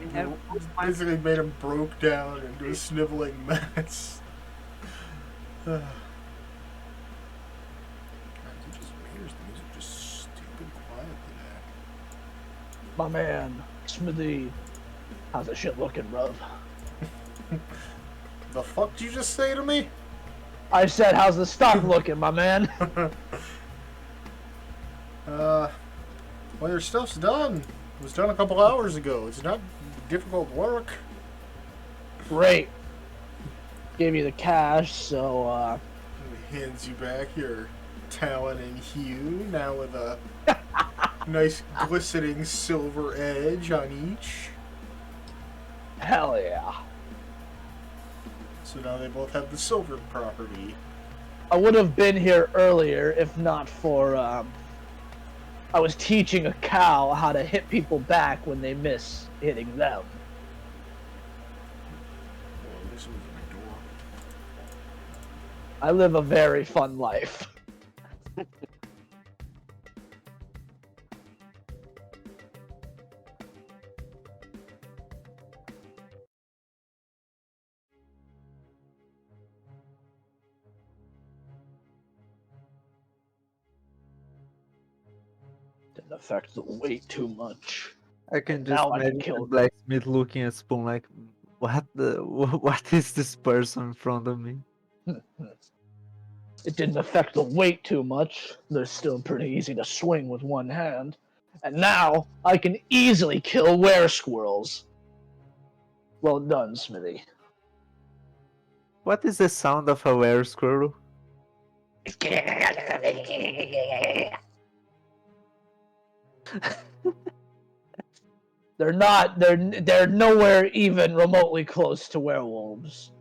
basically made him broke down into a sniveling mess. God, he just hears the music just stupid quiet today. My man, Smithy, how's the shit looking, bruv? The fuck did you just say to me? I said, how's the stock looking, my man? Well, your stuff's done. It was done a couple hours ago. It's not difficult work. Great. Gave you the cash, so He hands you back your talon and hue, now with a nice glistening silver edge on each. hell yeah. So now they both have the silver property. I would have been here earlier if not for I was teaching a cow how to hit people back when they miss hitting them. Oh, this was my door. I live a very fun life. Didn't affect the weight too much. I can And just now I can imagine the kill. blacksmith looking at Spoon like, what is this person in front of me? It didn't affect the weight too much. They're still pretty easy to swing with one hand. And now I can easily kill were-squirrels. Well done, Smithy. What is the sound of a were squirrel? They're nowhere even remotely close to werewolves.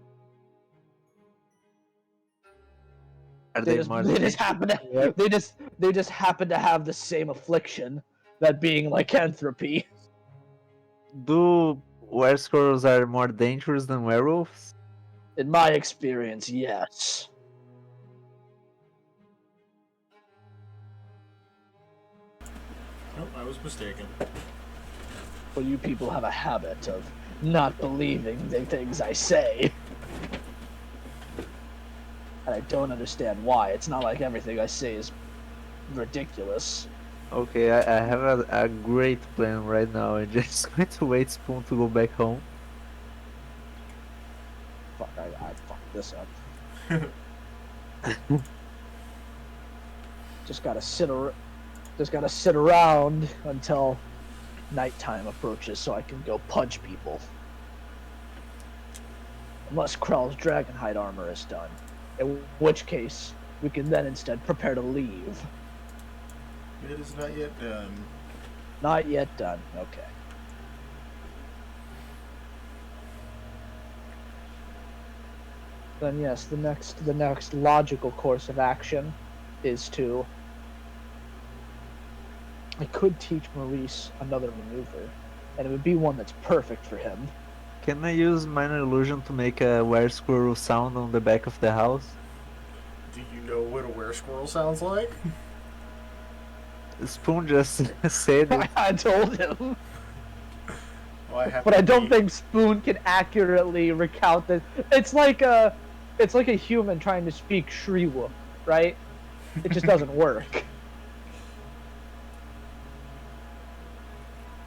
Are They they just more they just dangerous happen than to werewolves? they just happen to have the same affliction, that being lycanthropy. Do were squirrels are more dangerous than werewolves? In my experience, yes. Nope, I was mistaken. But you people have a habit of not believing the things I say. And I don't understand why. It's not like everything I say is ridiculous. Okay, I have a great plan right now. I'm just going to wait Spoon to go back home. Fuck, I fucked this up. Just gotta sit around until nighttime approaches so I can go punch people. Unless Krell's Dragonhide armor is done. In which case, we can then instead prepare to leave. It is not yet done. Not yet done. Okay. Then yes, the next logical course of action is to. I could teach Maurice another maneuver, and it would be one that's perfect for him. Can I use minor illusion to make a were squirrel sound on the back of the house? Do you know what a were-squirrel sounds like? Spoon just said it. I told him. Well, I have But to I don't be- think Spoon can accurately recount this. It's like a human trying to speak Shriwa, right? It just doesn't work.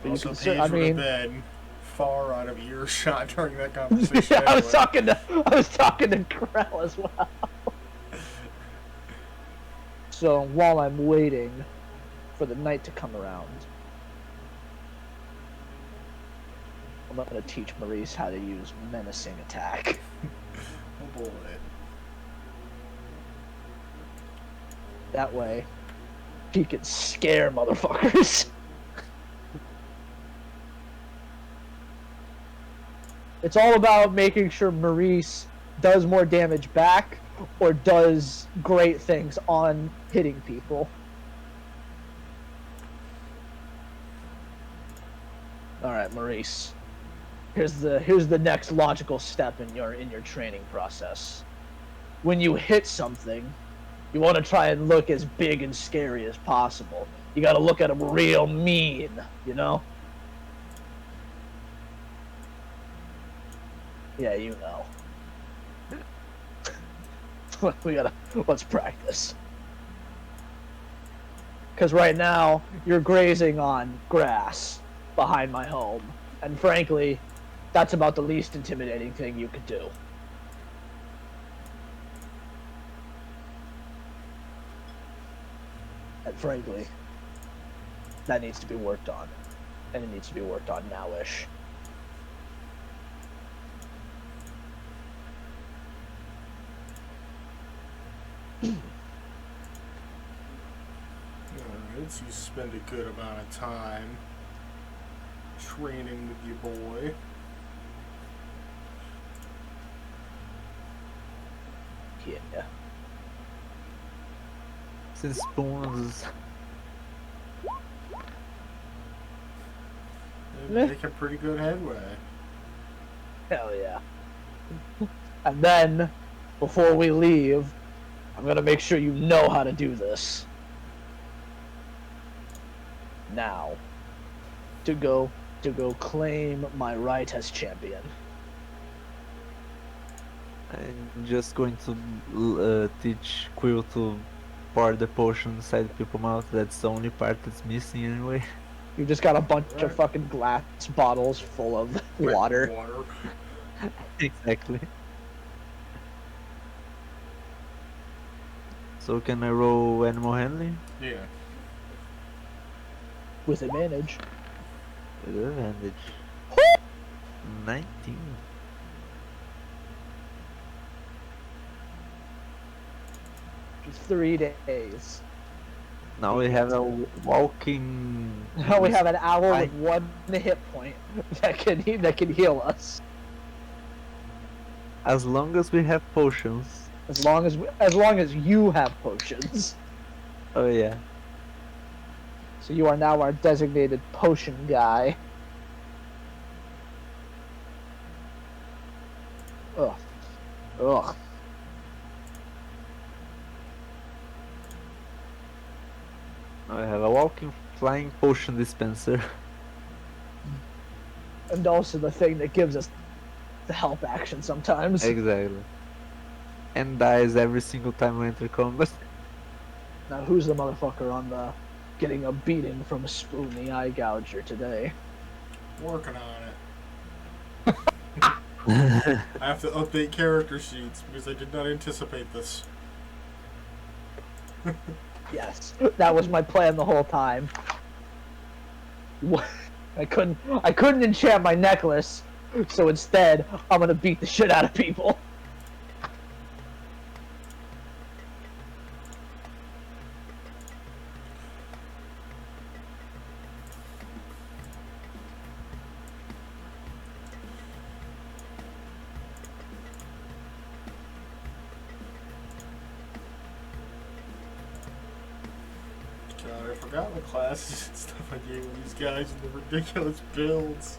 But you Also, can Paige I would have mean, been far out of earshot during that conversation. yeah, I was anyway. talking to Krell as well. So while I'm waiting for the night to come around, I'm not going to teach Maurice how to use menacing attack. Oh boy. That way, he can scare motherfuckers. It's all about making sure Maurice does more damage back or does great things on hitting people. All right, Maurice. Here's the next logical step in your training process. When you hit something, you want to try and look as big and scary as possible. You got to look at them real mean, you know? Yeah, you know. Let's practice. Because right now, you're grazing on grass behind my home. And frankly, that's about the least intimidating thing you could do. And frankly, that needs to be worked on, and it needs to be worked on now-ish. Alright, so you spend a good amount of time training with your boy. Yeah. Since Spoons, They're making pretty good headway. Hell yeah. And then, before we leave, I'm gonna make sure you know how to do this. Now, to go claim my right as champion. I'm just going to teach Quill to pour the potion inside people's mouth. That's the only part that's missing anyway. You just got a bunch Right. of fucking glass bottles full of Wet water. Water. Exactly. So can I roll animal handling? Yeah. With advantage. With advantage. 19. For 3 days. Now we have a walking. Now we have an owl I- with 1 hit point that can heal us. As long as we have potions. As long as you have potions. Oh yeah. So you are now our designated potion guy. Ugh. Ugh. Now I have a walking flying potion dispenser. And also the thing that gives us the help action sometimes. Exactly. And dies every single time we enter combat. Now who's the motherfucker on the getting a beating from Spoon the Eye Gouger today? Working on it. I have to update character sheets because I did not anticipate this. Yes, that was my plan the whole time. What? I couldn't enchant my necklace, so instead I'm gonna beat the shit out of people. God, I forgot the classes and stuff I gave these guys and the ridiculous builds.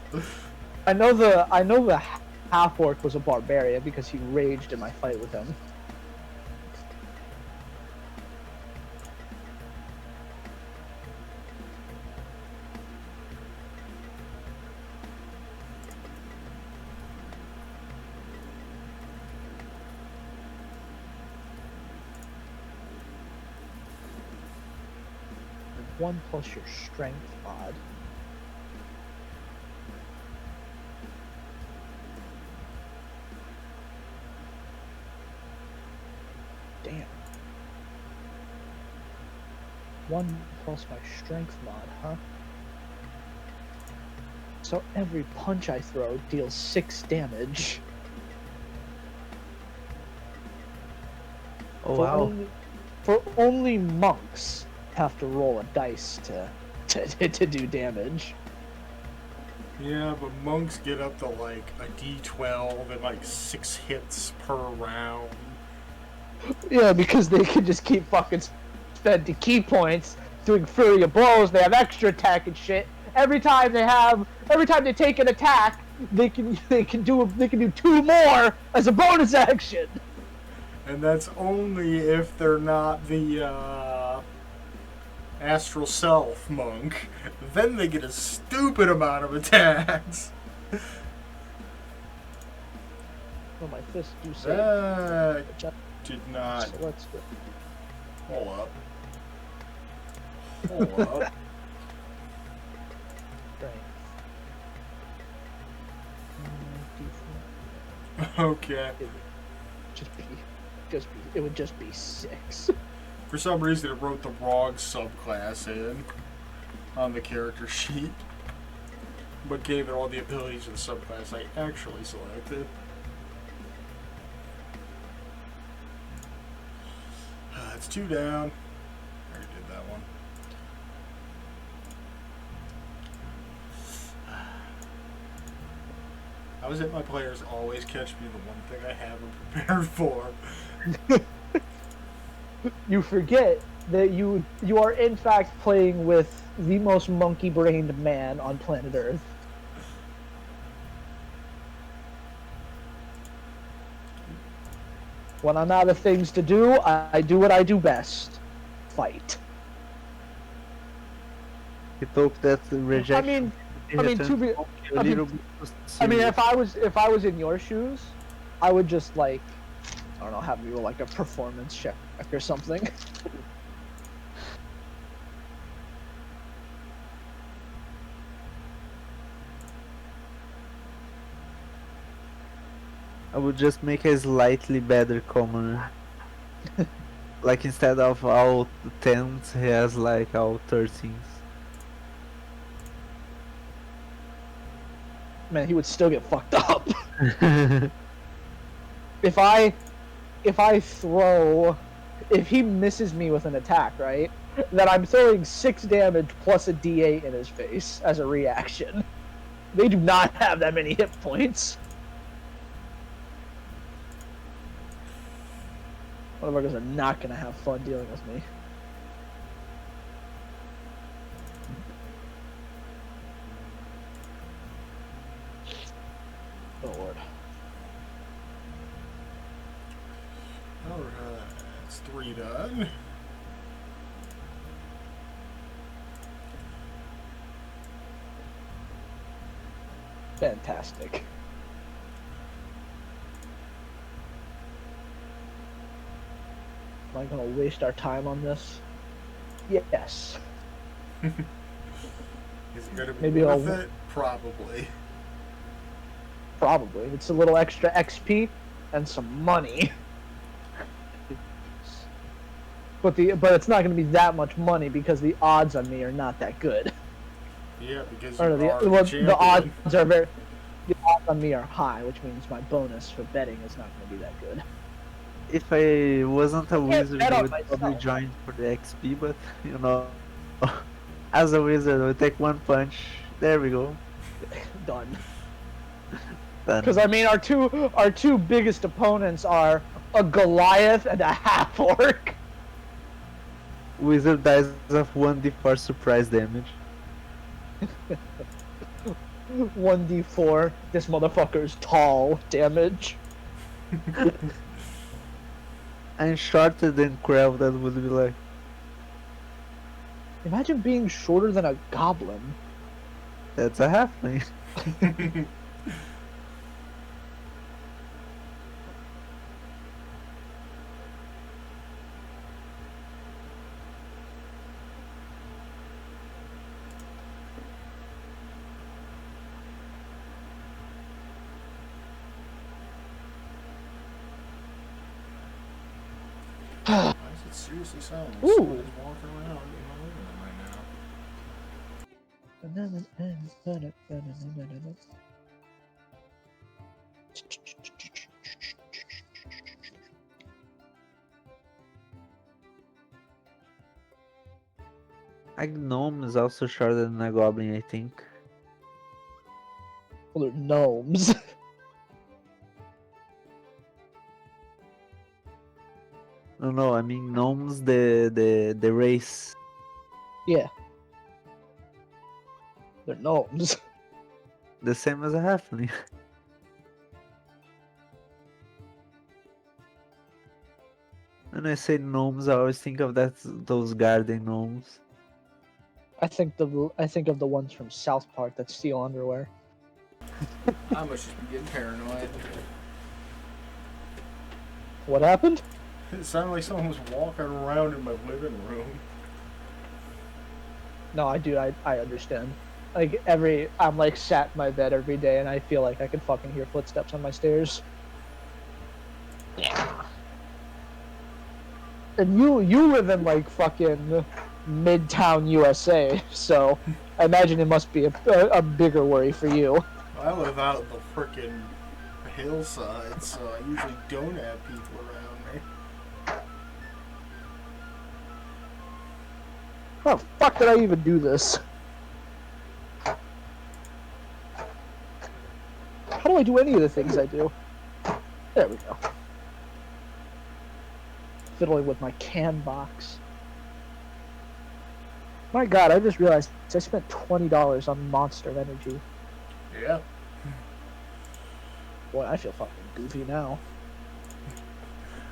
I know the half orc was a barbarian because he raged in my fight with him. And 1 plus your strength mod. Damn. 1 plus my strength mod, huh? So every punch I throw deals 6 damage. Oh wow. For only monks have to roll a dice to do damage. Yeah, but monks get up to like a D12 and like 6 hits per round. Yeah, because they can just keep fucking spending key points, doing flurry of blows. They have extra attack and shit. Every time they take an attack, they can do 2 more as a bonus action. And that's only if they're not the astral self monk. Then they get a stupid amount of attacks. Well, my fists do say. That did not. So let's go. Hold up. Hold up. Okay. It would just be 6. For some reason, it wrote the wrong subclass in. on the character sheet, but gave it all the abilities of the subclass I actually selected. It's 2 down. I already did that one. How is it my players always catch me the one thing I haven't prepared for? You forget that you are in fact playing with the most monkey-brained man on planet Earth. When I'm out of things to do, I do what I do best. Fight. He thought that rejection. I mean, to be, I mean, if I was in your shoes, I would just like, I don't know, have you like a performance check or something. I would just make a slightly better commoner. Like instead of all 10s, he has like all 13s. Man, he would still get fucked up. If he misses me with an attack, right, then I'm throwing 6 damage plus a D8 in his face as a reaction. They do not have that many hit points. Motherfuckers are not gonna have fun dealing with me. Oh lord. Alright, that's 3 done. Fantastic. Am I gonna waste our time on this? Yes. Is it gonna be Maybe worth I'll- it? Probably. Probably. It's a little extra XP and some money. But it's not gonna be that much money because the odds on me are not that good. Yeah, because Or you no, are the the odds champion. are very. The odds on me are high, which means my bonus for betting is not going to be that good. If I wasn't a can't wizard, bet I on would probably myself. join for the XP, but you know, as a wizard, I would take one punch. There we go. Done. Done. Because I mean, our two biggest opponents are a Goliath and a half orc. Wizard dies of 1d4 surprise damage. 1d4. This motherfucker's tall damage. I'm shorter than Krell, that would be like. Imagine being shorter than a goblin. That's a halfling. Why is it seriously silent? Ooh. Someone is walking around in my living room right now. A gnome is also shorter than a goblin, I think. Well, they're gnomes. No, I mean gnomes, the race. Yeah. They're gnomes. The same as a halfling. When I say gnomes, I always think of those garden gnomes. I think of the ones from South Park that steal underwear. I must just be getting paranoid. What happened? It sounded like someone was walking around in my living room. No, I understand. Like I'm like sat in my bed every day and I feel like I can fucking hear footsteps on my stairs. And you live in like fucking Midtown, USA. So I imagine it must be a bigger worry for you. I live out in the frickin' hillside, so I usually don't have people around me. How the fuck did I even do this? How do I do any of the things I do? There we go. Fiddling with my can box. My god, I just realized I spent $20 on Monster Energy. Yeah. Boy, I feel fucking goofy now.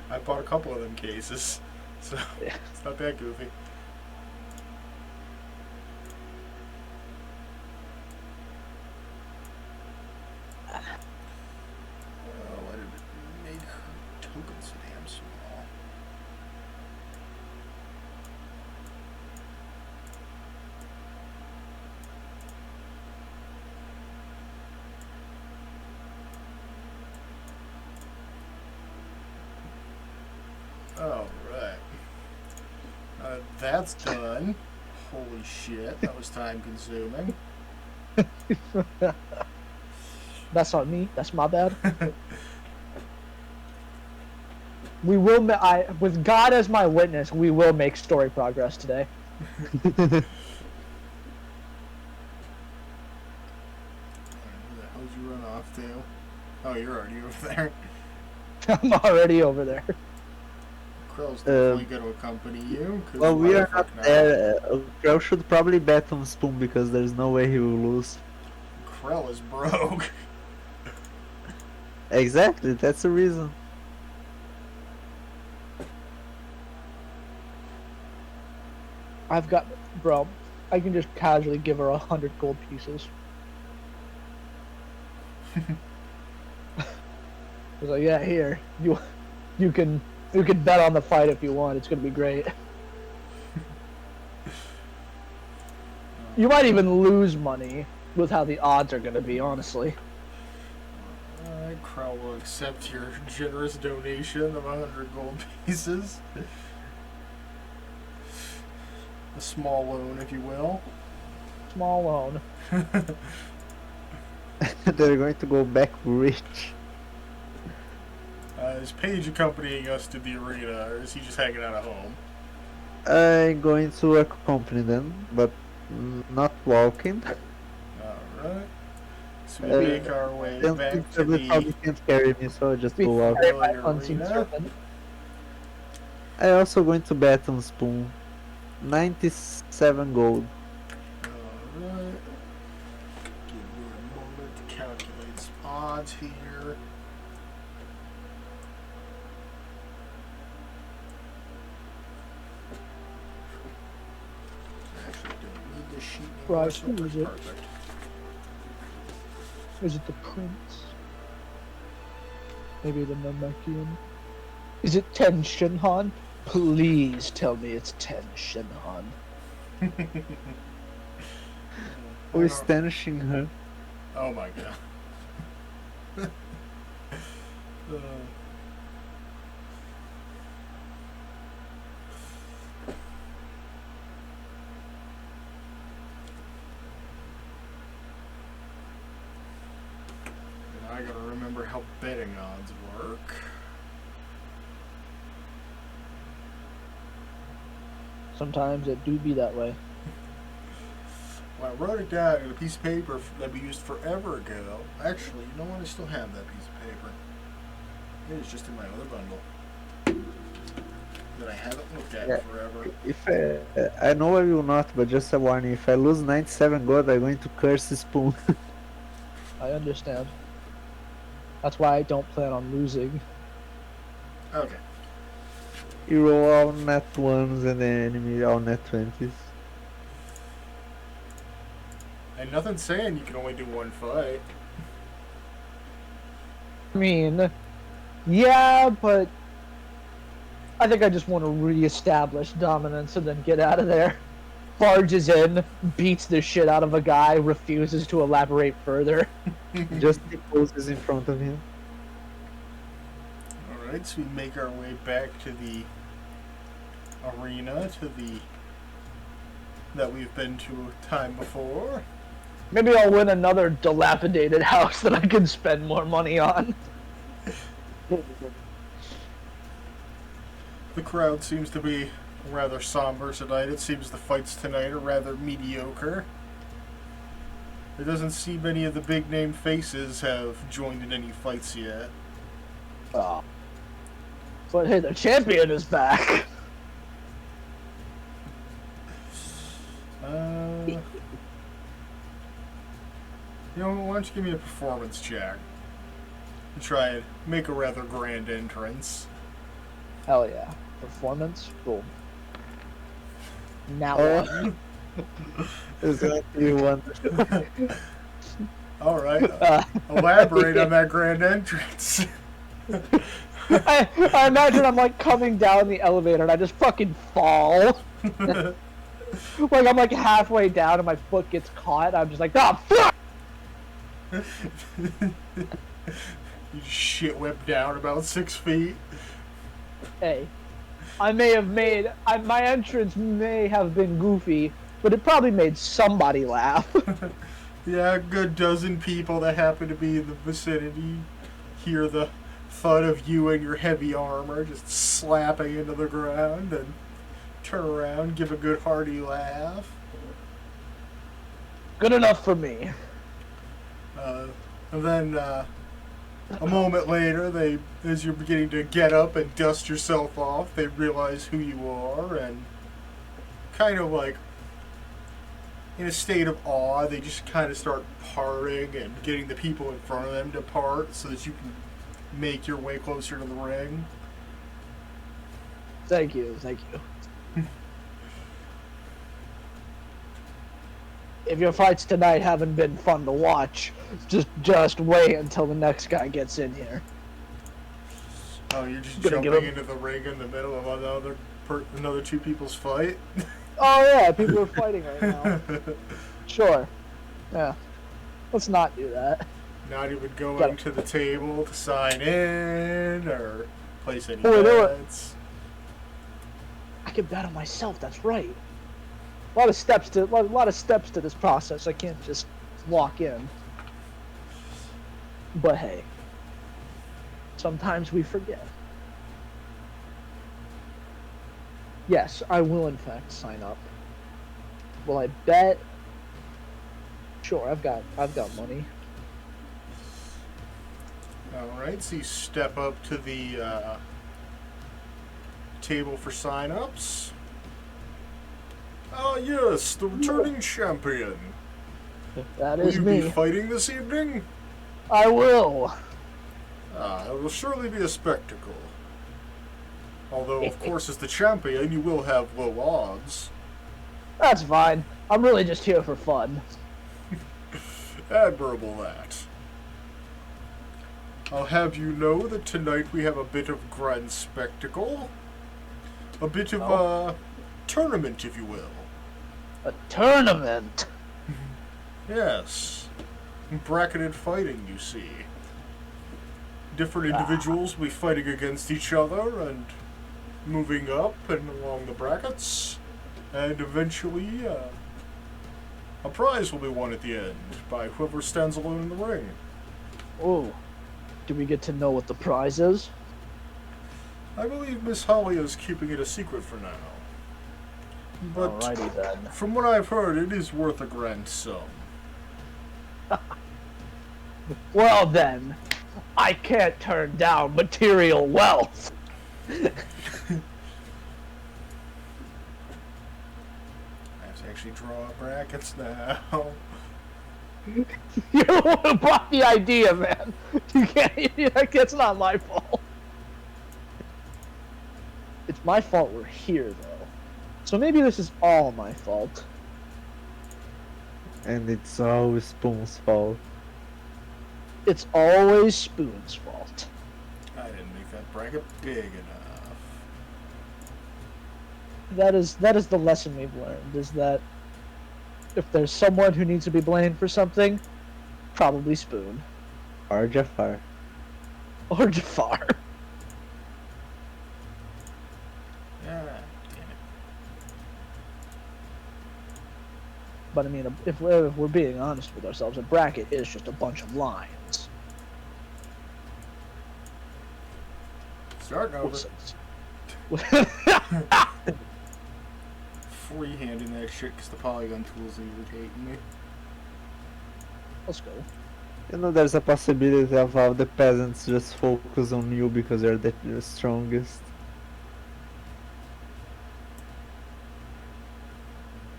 I bought a couple of them cases, so Yeah. it's not that goofy. Why did it make her tokens so damn small? Alright. That's done. Holy shit, that was time consuming. That's not me. That's my bad. We will. With God as my witness, we will make story progress today. Who the hell'd you run off to? Oh, you're already over there. I'm already over there. Krell's definitely going to accompany you. 'Cause Well, why we the are fuck not there. Krell should probably bet on Spoon because there's no way he will lose. Krell is broke. Exactly, that's the reason. I've got, bro. I can just casually give her 100 gold pieces. I was like, yeah, here. You can bet on the fight if you want. It's gonna be great. You might even lose money with how the odds are gonna be, honestly. Alright, Krell will accept your generous donation of 100 gold pieces. A small loan, if you will. Small loan. They're going to go back rich. Is Paige accompanying us to the arena, or is he just hanging out at home? I'm going to accompany them, but not walking. Alright. So we make our way Don't back think to that probably the can't carry me, so I'll just Be go out. carried by Familiar unseen arena. servant. I'm also going to bet on Spoon. 97 gold. Alright. Give me a moment to calculate some odds here. I actually don't need this sheet anymore, Right, so who that's is it? perfect. Is it the prince? Maybe the Namekian? Is it Ten Shinhan? Please tell me it's Ten Shinhan. Who is tension her? Oh my god. And I gotta remember how betting odds work. Sometimes it do be that way. Well, I wrote it down in a piece of paper that we used forever ago. Actually, you know what? I still have that piece of paper. It is just in my other bundle that I haven't looked at in forever. If I know I will not, but just a warning. If I lose 97 gold, I'm going to curse Spoon. I understand. That's why I don't plan on losing. Okay. You roll all net ones and the enemy all net 20s. And nothing's saying you can only do one fight. I mean, yeah, but I think I just want to reestablish dominance and then get out of there. Barges in, beats the shit out of a guy, refuses to elaborate further. Just poses in front of him. Alright, so we make our way back to the arena, to the that we've been to a time before. Maybe I'll win another dilapidated house that I can spend more money on. The crowd seems to be rather somber tonight. It seems the fights tonight are rather mediocre. There doesn't seem any of the big name faces have joined in any fights yet. Oh. But hey, the champion is back. You know, why don't you give me a performance check? To try and make a rather grand entrance. Hell yeah. Performance? Boom. Now Oh. Is that you want? Alright, elaborate on that grand entrance. I imagine I'm like coming down the elevator and I just fucking fall. Like I'm like halfway down and my foot gets caught. I'm just like, oh fuck! You shit whip down about 6 feet. Hey, I may have made my entrance may have been goofy, but it probably made somebody laugh. Yeah, a good dozen people that happen to be in the vicinity hear the thud of you and your heavy armor just slapping into the ground and turn around, give a good hearty laugh. Good enough for me. And then a moment later, as you're beginning to get up and dust yourself off, they realize who you are and kind of like in a state of awe, they just kind of start parting and getting the people in front of them to part so that you can make your way closer to the ring. Thank you. If your fights tonight haven't been fun to watch, just wait until the next guy gets in here. Oh, you're just Gonna jumping into the ring in the middle of another two people's fight? Oh yeah, people are fighting right now. Sure. Yeah. Let's not do that. Not even going to the table to sign in or place any Oh, bets. I can bet on myself. That's right. A lot of steps to this process. I can't just walk in. But hey, sometimes we forget. Yes, I will in fact sign up. Will I bet? Sure, I've got money. Alright, so you step up to the table for sign-ups. Ah, yes, the returning champion. That Will is you me. be fighting this evening? I will. It will surely be a spectacle. Although, of course, as the champion, you will have low odds. That's fine. I'm really just here for fun. Admirable that. I'll have you know that tonight we have a bit of grand spectacle. A bit of a tournament, if you will. A tournament? Yes. Bracketed fighting, you see. Different individuals will be fighting against each other and moving up and along the brackets. And eventually, a prize will be won at the end by whoever stands alone in the ring. Oh. Do we get to know what the prize is? I believe Miss Holly is keeping it a secret for now. But Alrighty then. from what I've heard, it is worth a grand sum. Well then, I can't turn down material wealth. I have to actually draw brackets now. You're the one who brought the idea, man. You can't. That's not my fault. It's my fault we're here, though. So maybe this is all my fault. And it's always Spoon's fault. It's always Spoon's fault. I didn't make that bracket big enough. That is the lesson we've learned, is that if there's someone who needs to be blamed for something, probably Spoon. Or Jafar. Or Jafar. Yeah, damn But I mean, if we're being honest with ourselves, a bracket is just a bunch of lines. Starting over. Freehanding that shit because the polygon tool's irritating me. Let's go. You know, there's a possibility of all the peasants just focus on you because you're the strongest.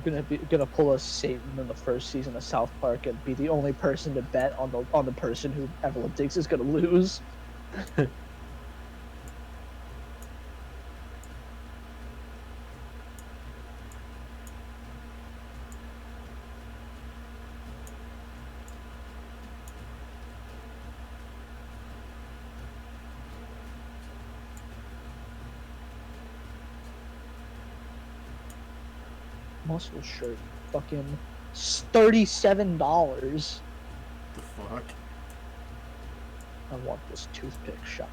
Gonna pull a Satan in the first season of South Park and be the only person to bet on the person who everyone thinks is gonna lose. Muscle shirt, fucking $37. The fuck? I want this toothpick shotgun.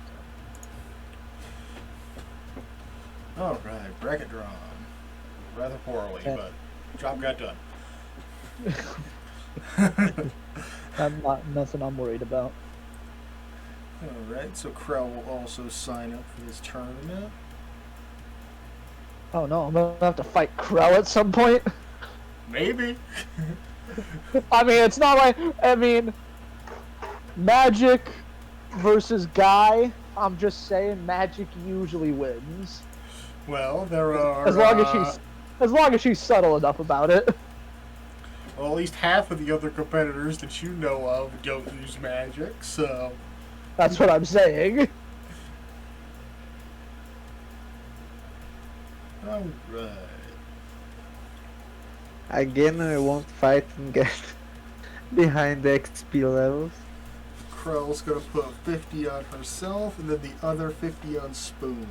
Alright, bracket drawn. Rather poorly, but job got done. Nothing I'm worried about. Alright, so Krell will also sign up for this tournament. Oh no, I'm gonna have to fight Krell at some point. Maybe. I mean, it's not like, I mean, Magic versus Guy, I'm just saying Magic usually wins. Well, there are... As long as she's subtle enough about it. Well, at least half of the other competitors that you know of don't use Magic, so... That's what I'm saying. Alright. Again, I won't fight and get behind the XP levels. Krell's gonna put 50 on herself, and then the other 50 on Spoon.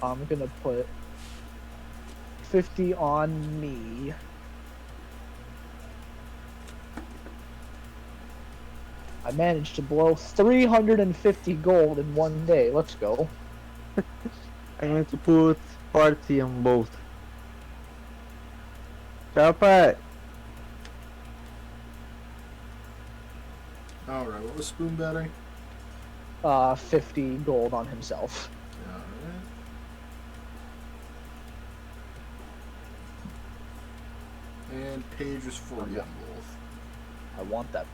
I'm gonna put 50 on me. I managed to blow 350 gold in one day. Let's go. I'm going to put 40 on both. Alright, what was Spoon betting? 50 gold on himself. Alright. And Paige is 40 on both. I want that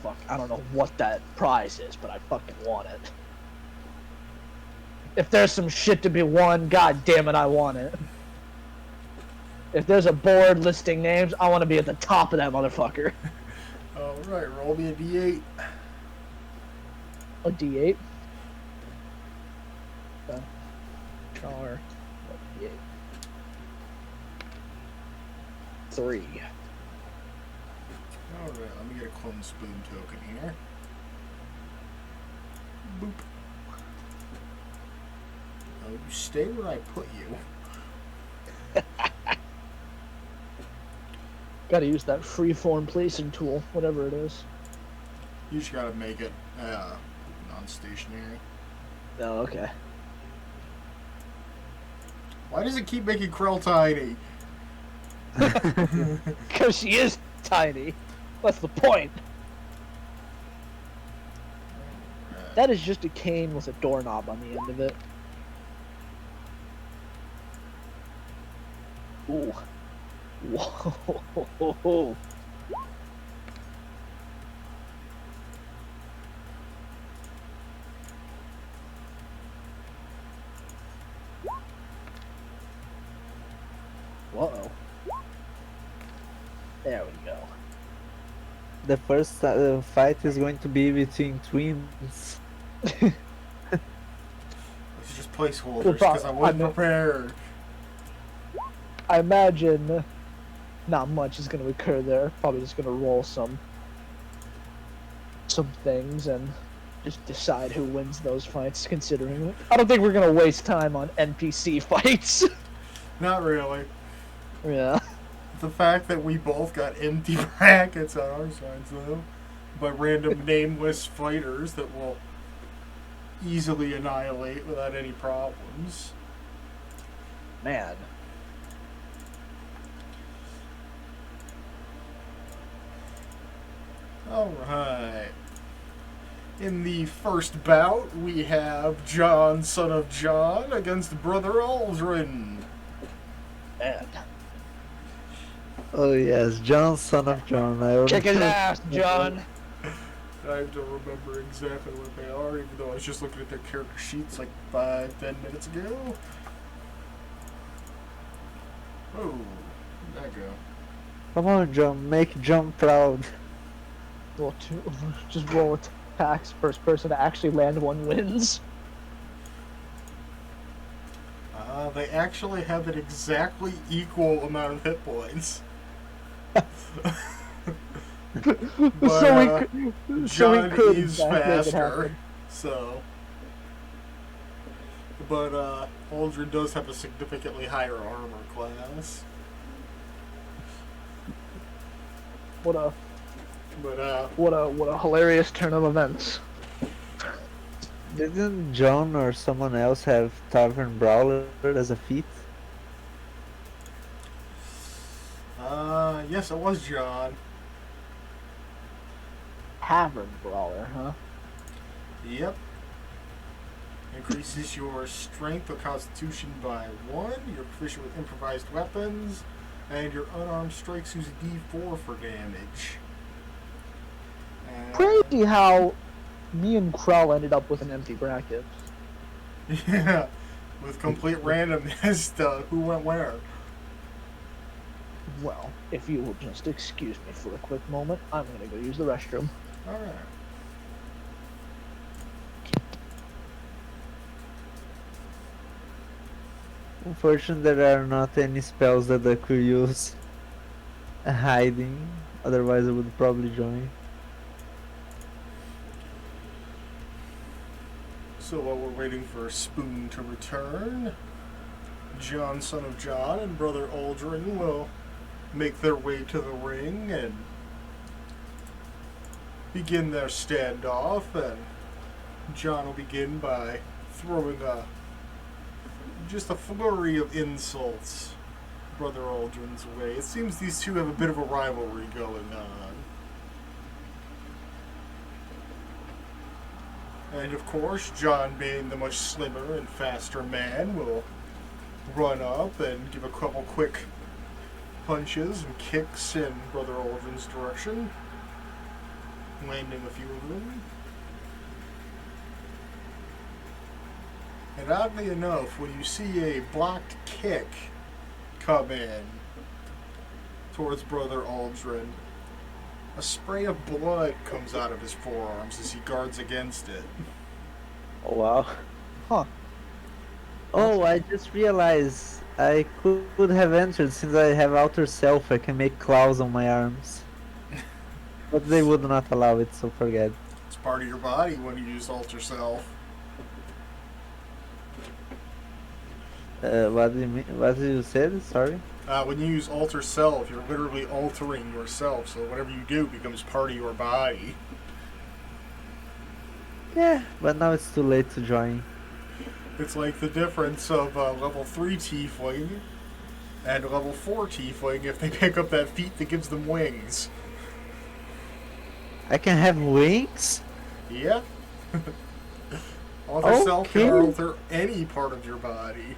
fuck. I don't know what that prize is, but I fucking want it. If there's some shit to be won, god damn it, I want it. If there's a board listing names, I want to be at the top of that motherfucker. Alright, roll me a d8. A D8? Char. D8. 3. Alright, let me get a clone Spoon token here. Boop. Oh, you stay where I put you. Gotta use that freeform placing tool, whatever it is. You just gotta make it non-stationary. Oh, okay. Why does it keep making Krell tiny? Because she is tiny. That's the point. That is just a cane with a doorknob on the end of it. Ooh. Whoa. Whoa. There we go. The first fight is going to be between twins. It's just placeholders because I wasn't prepared. I imagine not much is going to occur there. Probably just going to roll some things and just decide who wins those fights, considering I don't think we're going to waste time on NPC fights. Not really. Yeah. The fact that we both got empty brackets on our sides, though, by random nameless fighters that will easily annihilate without any problems. Man. Alright. In the first bout, we have John, son of John, against Brother Aldrin. Man. Oh yes, John, son of John. I Kick his remember. ass, John! I don't remember exactly what they are, even though I was just looking at their character sheets like 5-10 minutes ago. Oh, where'd that go? Come on, John, make John proud. Roll two, just roll attacks. First person to actually land one wins. They actually have an exactly equal amount of hit points. But, John could is in fact, make it faster, happen. so. But Aldrin does have a significantly higher armor class. What a But what a hilarious turn of events. Didn't John or someone else have Tavern Brawler as a feat? yes, it was John. Tavern brawler, huh? Yep. Increases your strength or constitution by 1. You're proficient with improvised weapons, and your unarmed strikes use a D4 for damage. And, Crazy how me and Krell ended up with an empty bracket. yeah, with complete randomness to who went where. Well, if you will just excuse me for a quick moment, I'm gonna go use the restroom. Alright. Unfortunately, there are not any spells that I could use hiding. Otherwise, I would probably join. So while we're waiting for Spoon to return, John, son of John, and Brother Aldrin will make their way to the ring and begin their standoff. And John will begin by throwing just a flurry of insults Brother Aldrin's way. It seems these two have a bit of a rivalry going on. And of course, John, being the much slimmer and faster man, will run up and give a couple quick punches and kicks in Brother Aldrin's direction, landing a few of them. And oddly enough, when you see a blocked kick come in towards Brother Aldrin, a spray of blood comes out of his forearms as he guards against it. Oh wow. Huh. Oh, I just realized I could have entered since I have outer self. I can make claws on my arms. But they would not allow it, so forget. It's part of your body when you use Alter Self. What do you mean? What did you say? Sorry. When you use Alter Self, you're literally altering yourself, so whatever you do becomes part of your body. Yeah, but now it's too late to join. It's like the difference of level 3 Tiefling and level 4 Tiefling if they pick up that feat that gives them wings. I can have wings? Yeah. Alter Self can Okay. alter any part of your body.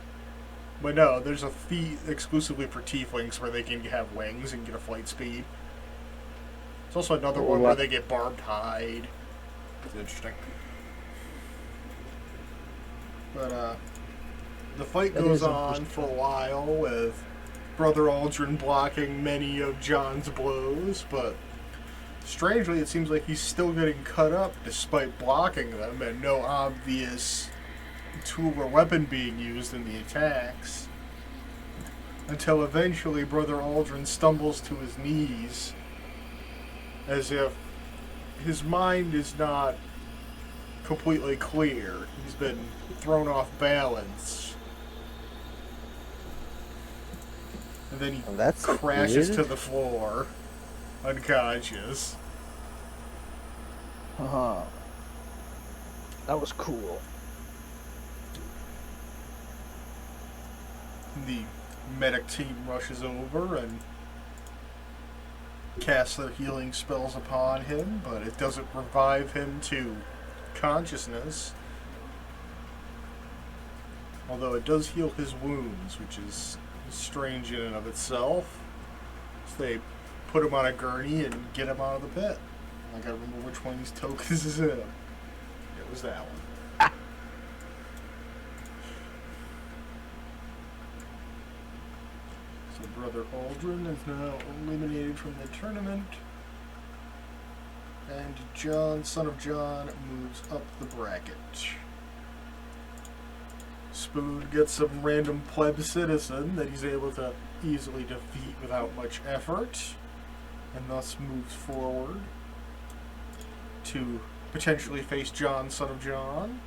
But no, there's a feat exclusively for Tieflings where they can have wings and get a flight speed. There's also another one where they get barbed hide. It's interesting. But the fight That goes is on interesting. for a while with Brother Aldrin blocking many of John's blows, but strangely it seems like he's still getting cut up despite blocking them and no obvious tool or weapon being used in the attacks. Until eventually Brother Aldrin stumbles to his knees as if his mind is not completely clear. He's been thrown off balance. And then he Well, that's crashes weird. to the floor, unconscious. Uh-huh. That was cool. The medic team rushes over and cast their healing spells upon him, but it doesn't revive him to consciousness. Although it does heal his wounds, which is strange in and of itself. So they put him on a gurney and get him out of the pit. I gotta remember which one of these tokens is in. It was that one. So Brother Aldrin is now eliminated from the tournament. And John, son of John, moves up the bracket. Spoon gets some random pleb citizen that he's able to easily defeat without much effort, and thus moves forward to potentially face John, son of John.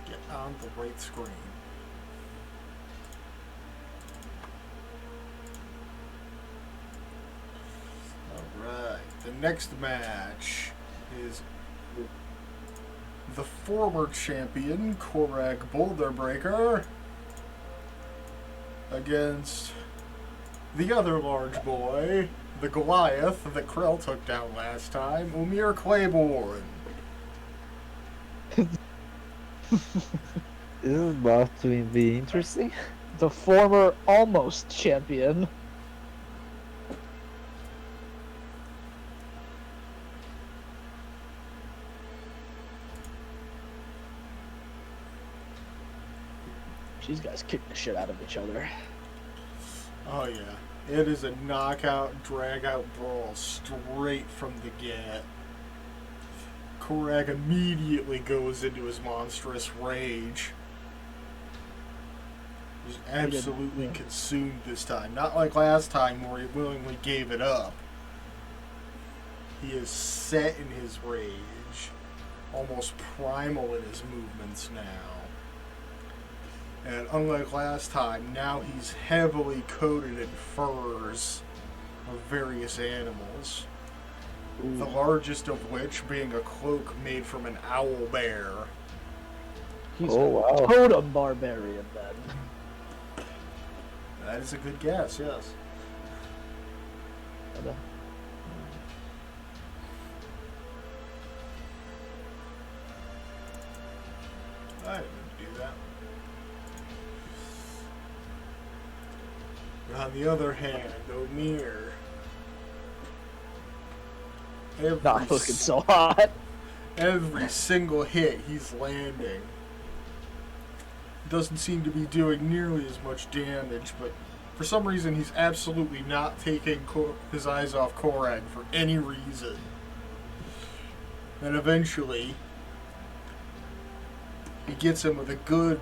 Get on the right screen. Alright, the next match is the former champion, Korag Boulderbreaker, against the other large boy, the Goliath that Krell took down last time, Umir Claiborne. This is about to be interesting. The former almost champion. These guys kick the shit out of each other. Oh yeah, it is a knockout, drag-out brawl straight from the get. Korag immediately goes into his monstrous rage. He's absolutely consumed this time. Not like last time where he willingly gave it up. He is set in his rage. Almost primal in his movements now. And unlike last time, now he's heavily coated in furs of various animals. Ooh. The largest of which being a cloak made from an owl bear. He's a totem barbarian then. That is a good guess, yes. I didn't mean to do that. On the other hand, Omir, not looking so hot. Every single hit he's landing doesn't seem to be doing nearly as much damage, but for some reason he's absolutely not taking his eyes off Korag for any reason. And eventually, he gets him with a good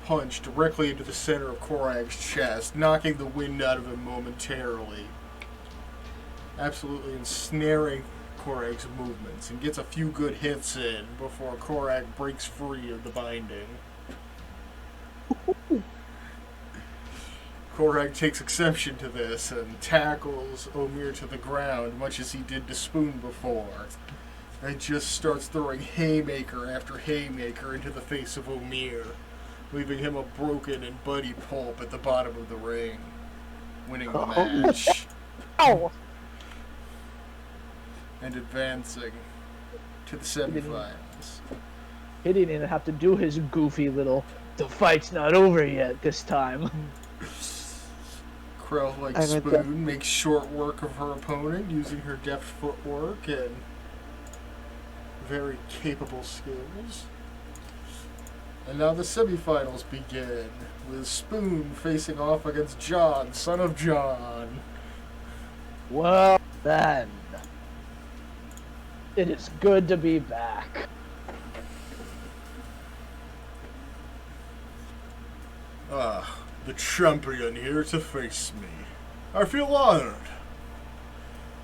punch directly into the center of Korag's chest, knocking the wind out of him momentarily. Absolutely ensnaring Korag's movements, and gets a few good hits in before Korag breaks free of the binding. Korag takes exception to this and tackles Omir to the ground, much as he did to Spoon before. And just starts throwing haymaker after haymaker into the face of Omir, leaving him a broken and bloody pulp at the bottom of the ring, winning the match. Ow! And advancing to the semifinals. He didn't even have to do his goofy little, the fight's not over yet this time. Krell, like Spoon, makes short work of her opponent using her deft footwork and very capable skills. And now the semifinals begin, with Spoon facing off against John, son of John. Well then, it is good to be back. The champion here to face me. I feel honored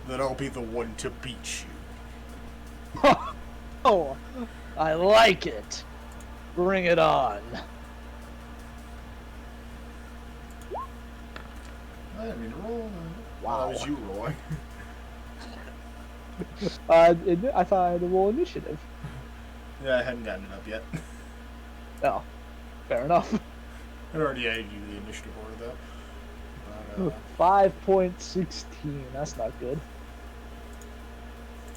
that I'll be the one to beat you. Oh, I like it. Bring it on. I didn't mean to roll. Wow. That was you rolling. I thought I had to roll initiative. Yeah, I hadn't gotten it up yet. Oh, fair enough. I'd already added you the initiative order, though. 5.16. That's not good.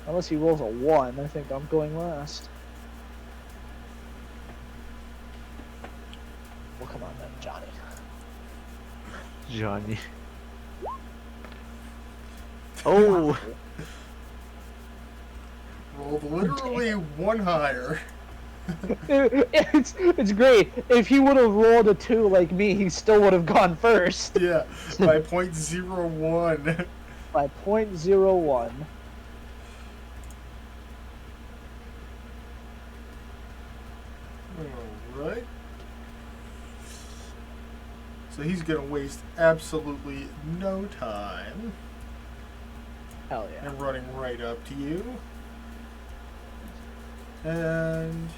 Unless he rolls a 1, I think I'm going last. Well, come on then, Johnny. Johnny. Oh! Rolled literally one higher. It's great. If he would have rolled a 2 like me, he still would have gone first. Yeah, by 0.01. By 0.01. Alright. So he's gonna waste absolutely no time. Hell yeah. And running right up to you. And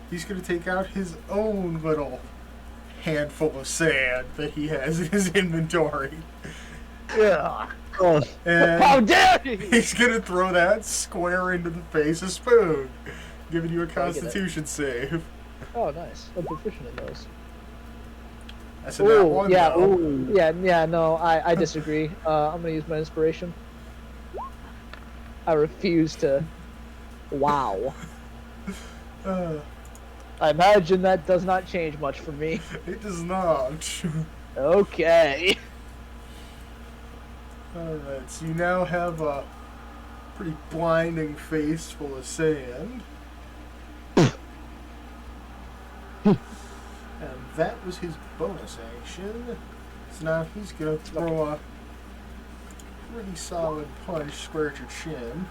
he's gonna take out his own little handful of sand that he has in his inventory. Yeah. Oh, How And dare he! he's gonna throw that square into the face of Spoon, giving you a get it. Constitution save. Oh, nice. I'm proficient in those. That's a nat one, yeah, though. ooh, yeah, no, I disagree. I'm gonna use my inspiration. I refuse to. Wow. I imagine that does not change much for me. It does not. Okay. Alright, so you now have a pretty blinding face full of sand. And that was his bonus action. So now he's gonna throw a pretty solid punch square at your chin.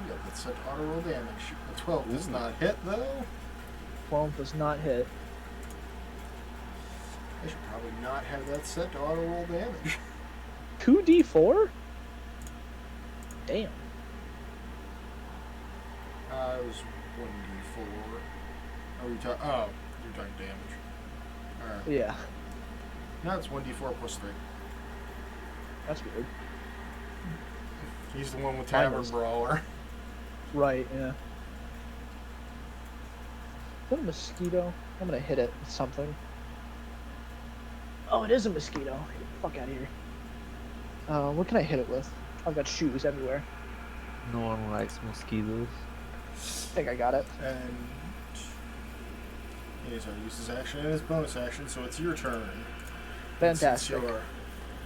Yeah, that's an auto roll damage. A 12 does not hit though. 12 does not hit. I should probably not have that set to auto roll damage. 2d4? Damn. It was 1d4. Oh, you're talking damage. Alright. Yeah, Now it's 1d4 plus 3. that's weird. He's the one with Mine Tavern was- Brawler. Right, yeah. Is that a mosquito? I'm gonna hit it with something. Oh, it is a mosquito. Get the fuck out of here. What can I hit it with? I've got shoes everywhere. no one likes mosquitoes. I think I got it. And he's already used his action and his bonus action, so it's your turn. And since Fantastic. you're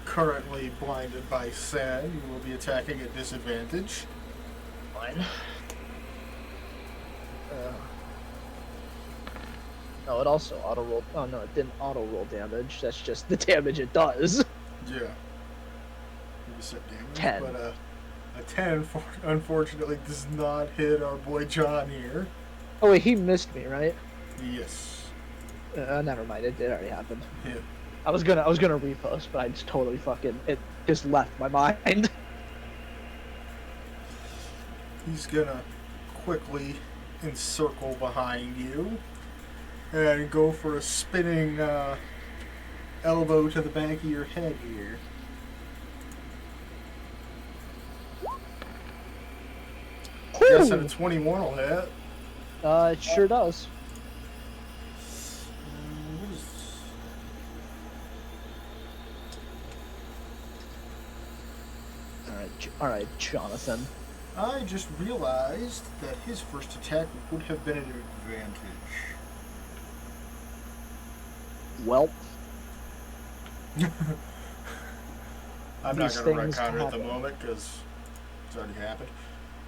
currently blinded by sand, you will be attacking at disadvantage. Fine. No, it also auto rolled. Oh no, it didn't auto roll damage. That's just the damage it does. Yeah. You set damage, 10. but a 10 unfortunately does not hit our boy John here. Oh wait, he missed me, right? Yes. Never mind. It already happened. Yeah. I was gonna repost, but I just totally it just left my mind. He's gonna quickly encircle behind you and go for a spinning elbow to the back of your head here. Guess that a 21 will hit. It sure does. What is this? All right, Jonathan. I just realized that his first attack would have been an advantage. Well, I'm not These going to things retcon it at the happen. moment because it's already happened.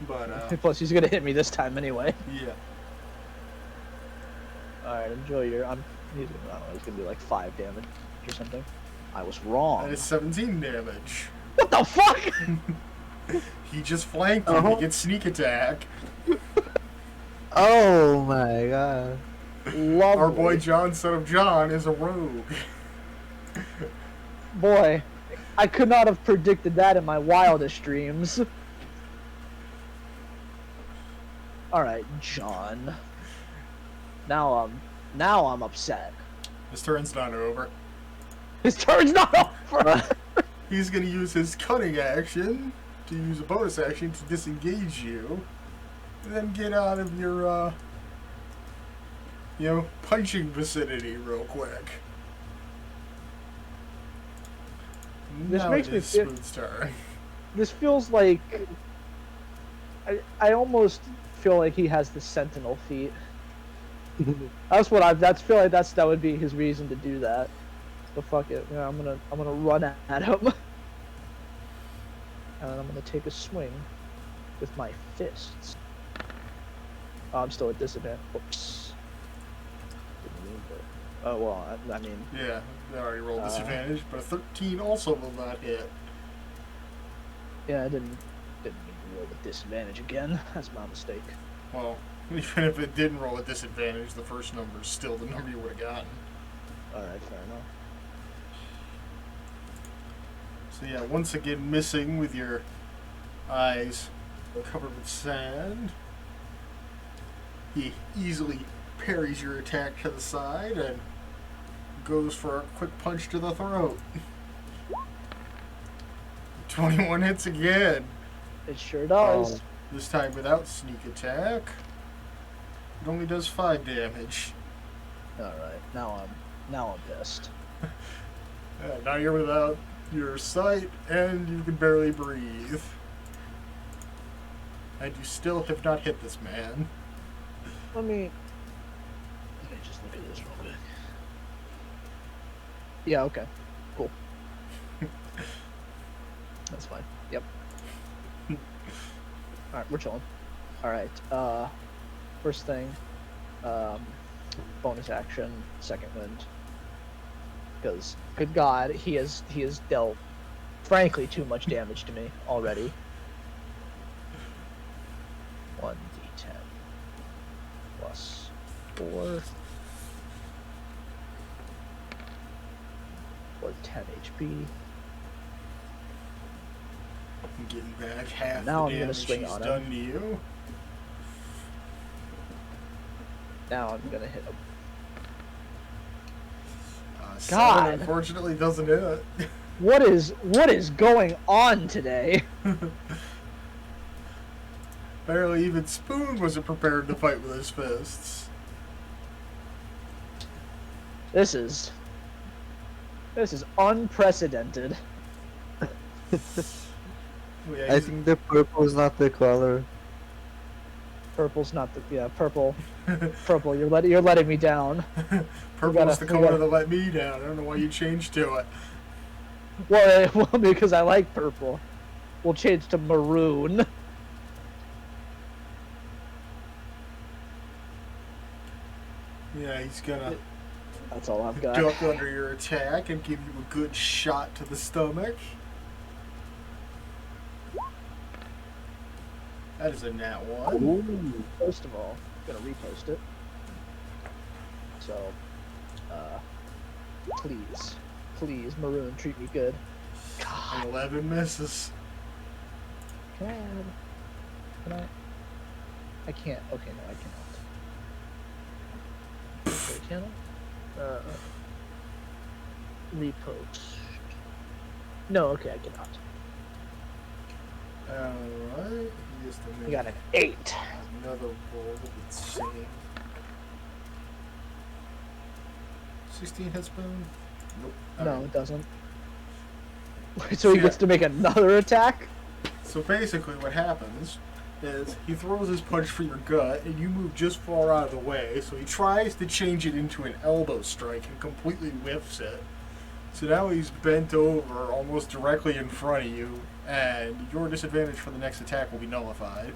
But, plus he's gonna hit me this time anyway. yeah. All right, enjoy your. I don't know. He's gonna do like 5 damage or something. I was wrong. That is 17 damage. What the fuck? He just flanked you. He gets sneak attack. Oh my god. Lovely. Our boy John, son of John, is a rogue. Boy, I could not have predicted that in my wildest dreams. All right, John. Now I'm upset. His turn's not over. His turn's not over. He's going to use his cunning action to use a bonus action to disengage you. then get out of your, punching vicinity real quick. This Now makes it me is feel. Spoon's turn. This feels like. I almost feel like he has the sentinel feat. That's what I. That's feel like that would be his reason to do that. So fuck it. Yeah, I'm gonna run at him, and I'm gonna take a swing with my fists. Oh, I'm still at disadvantage. Oops. Oh well, I mean. Yeah, they already rolled disadvantage, but a 13 also will not hit. Yeah, I didn't mean to roll with disadvantage again. That's my mistake. Well, even if it didn't roll a disadvantage, the first number is still the number you would have gotten. Alright, fair enough. So yeah, once again missing with your eyes covered with sand. He easily parries your attack to the side and goes for a quick punch to the throat. 21 hits again. It sure does. This time without sneak attack. It only does 5 damage. Alright, now I'm pissed. Now you're without your sight and you can barely breathe. And you still have not hit this man. Let me just look at this real quick. Yeah, okay. Cool. That's fine. Yep. Alright, we're chilling. Alright, first thing, bonus action, second wind. Because, good God, he has dealt, frankly, too much damage to me already. 1d10 plus 4 for 10 HP. I'm getting back half Now the I'm gonna damage swing he's on him. done to you. Now I'm gonna hit him. 7 God. unfortunately doesn't hit. What is going on today? Apparently even Spoon wasn't prepared to fight with his fists. This is unprecedented. Yeah, I think the purple is not the color. Purple's not the purple. Purple, you're letting me down. Purple's the color that let me down. I don't know why you changed to it. Well, because I like purple. We'll change to maroon. Yeah, he's gonna That's all I've got. duck under your attack and give you a good shot to the stomach. That is a nat 1. Ooh. First of all, I'm gonna repost it. So, please, maroon, treat me good. God. An 11 misses. Can I? I can't. Okay, no, I cannot. Wait, can I? Repost. No, okay, I cannot. Alright. Just a We got minute. an 8. Another roll. Let's see. 16 hit Spoon? Nope. No, Alright. it doesn't. So he gets to make another attack? So basically what happens is he throws his punch for your gut and you move just far out of the way, so he tries to change it into an elbow strike and completely whiffs it. So now he's bent over almost directly in front of you, and your disadvantage for the next attack will be nullified.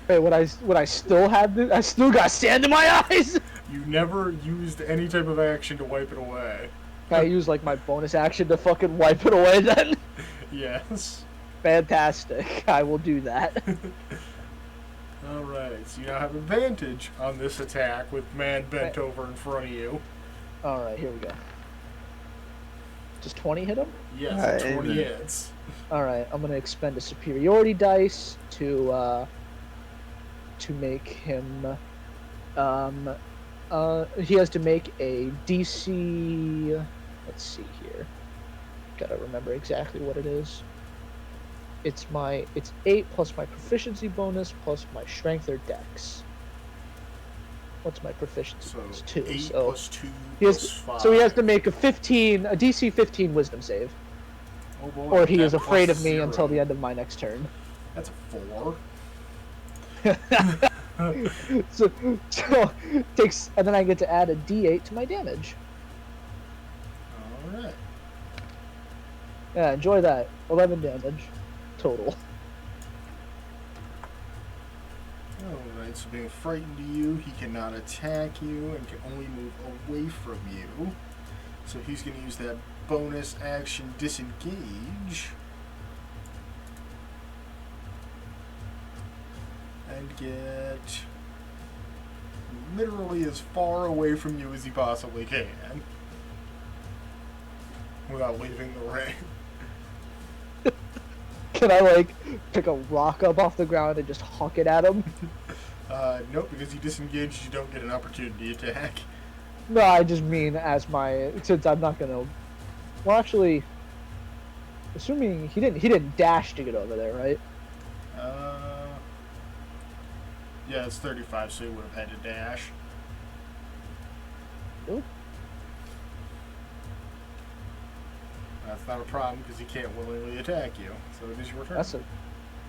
Wait, would I still have this? I still got sand in my eyes? You never used any type of action to wipe it away. Can I use like my bonus action to fucking wipe it away then? Yes. Fantastic. I will do that. Alright, so you now have advantage on this attack with man bent over in front of you. Alright, here we go. Does 20 hit him? Yes, Alright. 20 hits. Alright, I'm gonna expend a superiority dice to make him he has to make a DC, let's see here. Gotta remember exactly what it is. It's 8 plus my proficiency bonus plus my strength or dex. What's my proficiency So bonus? 2. 8 So plus 2 he has, plus 5. so he has to make a DC 15 wisdom save. Oh boy. Or he and is afraid plus of me 0. until the end of my next turn. That's a 4. so takes, and then I get to add a D8 to my damage. Alright. Yeah, enjoy that. 11 damage total. Alright, so being frightened of you, he cannot attack you and can only move away from you. So he's going to use that bonus action disengage. And get literally as far away from you as he possibly can. Without leaving the ring. Can I, like, pick a rock up off the ground and just huck it at him? Nope, because he disengaged, you don't get an opportunity attack. No, I just mean as my, since I'm not gonna. Well, actually, assuming he didn't dash to get over there, right? Yeah, it's 35, so he would have had to dash. Ooh. That's not a problem because he can't willingly attack you. So it is your turn.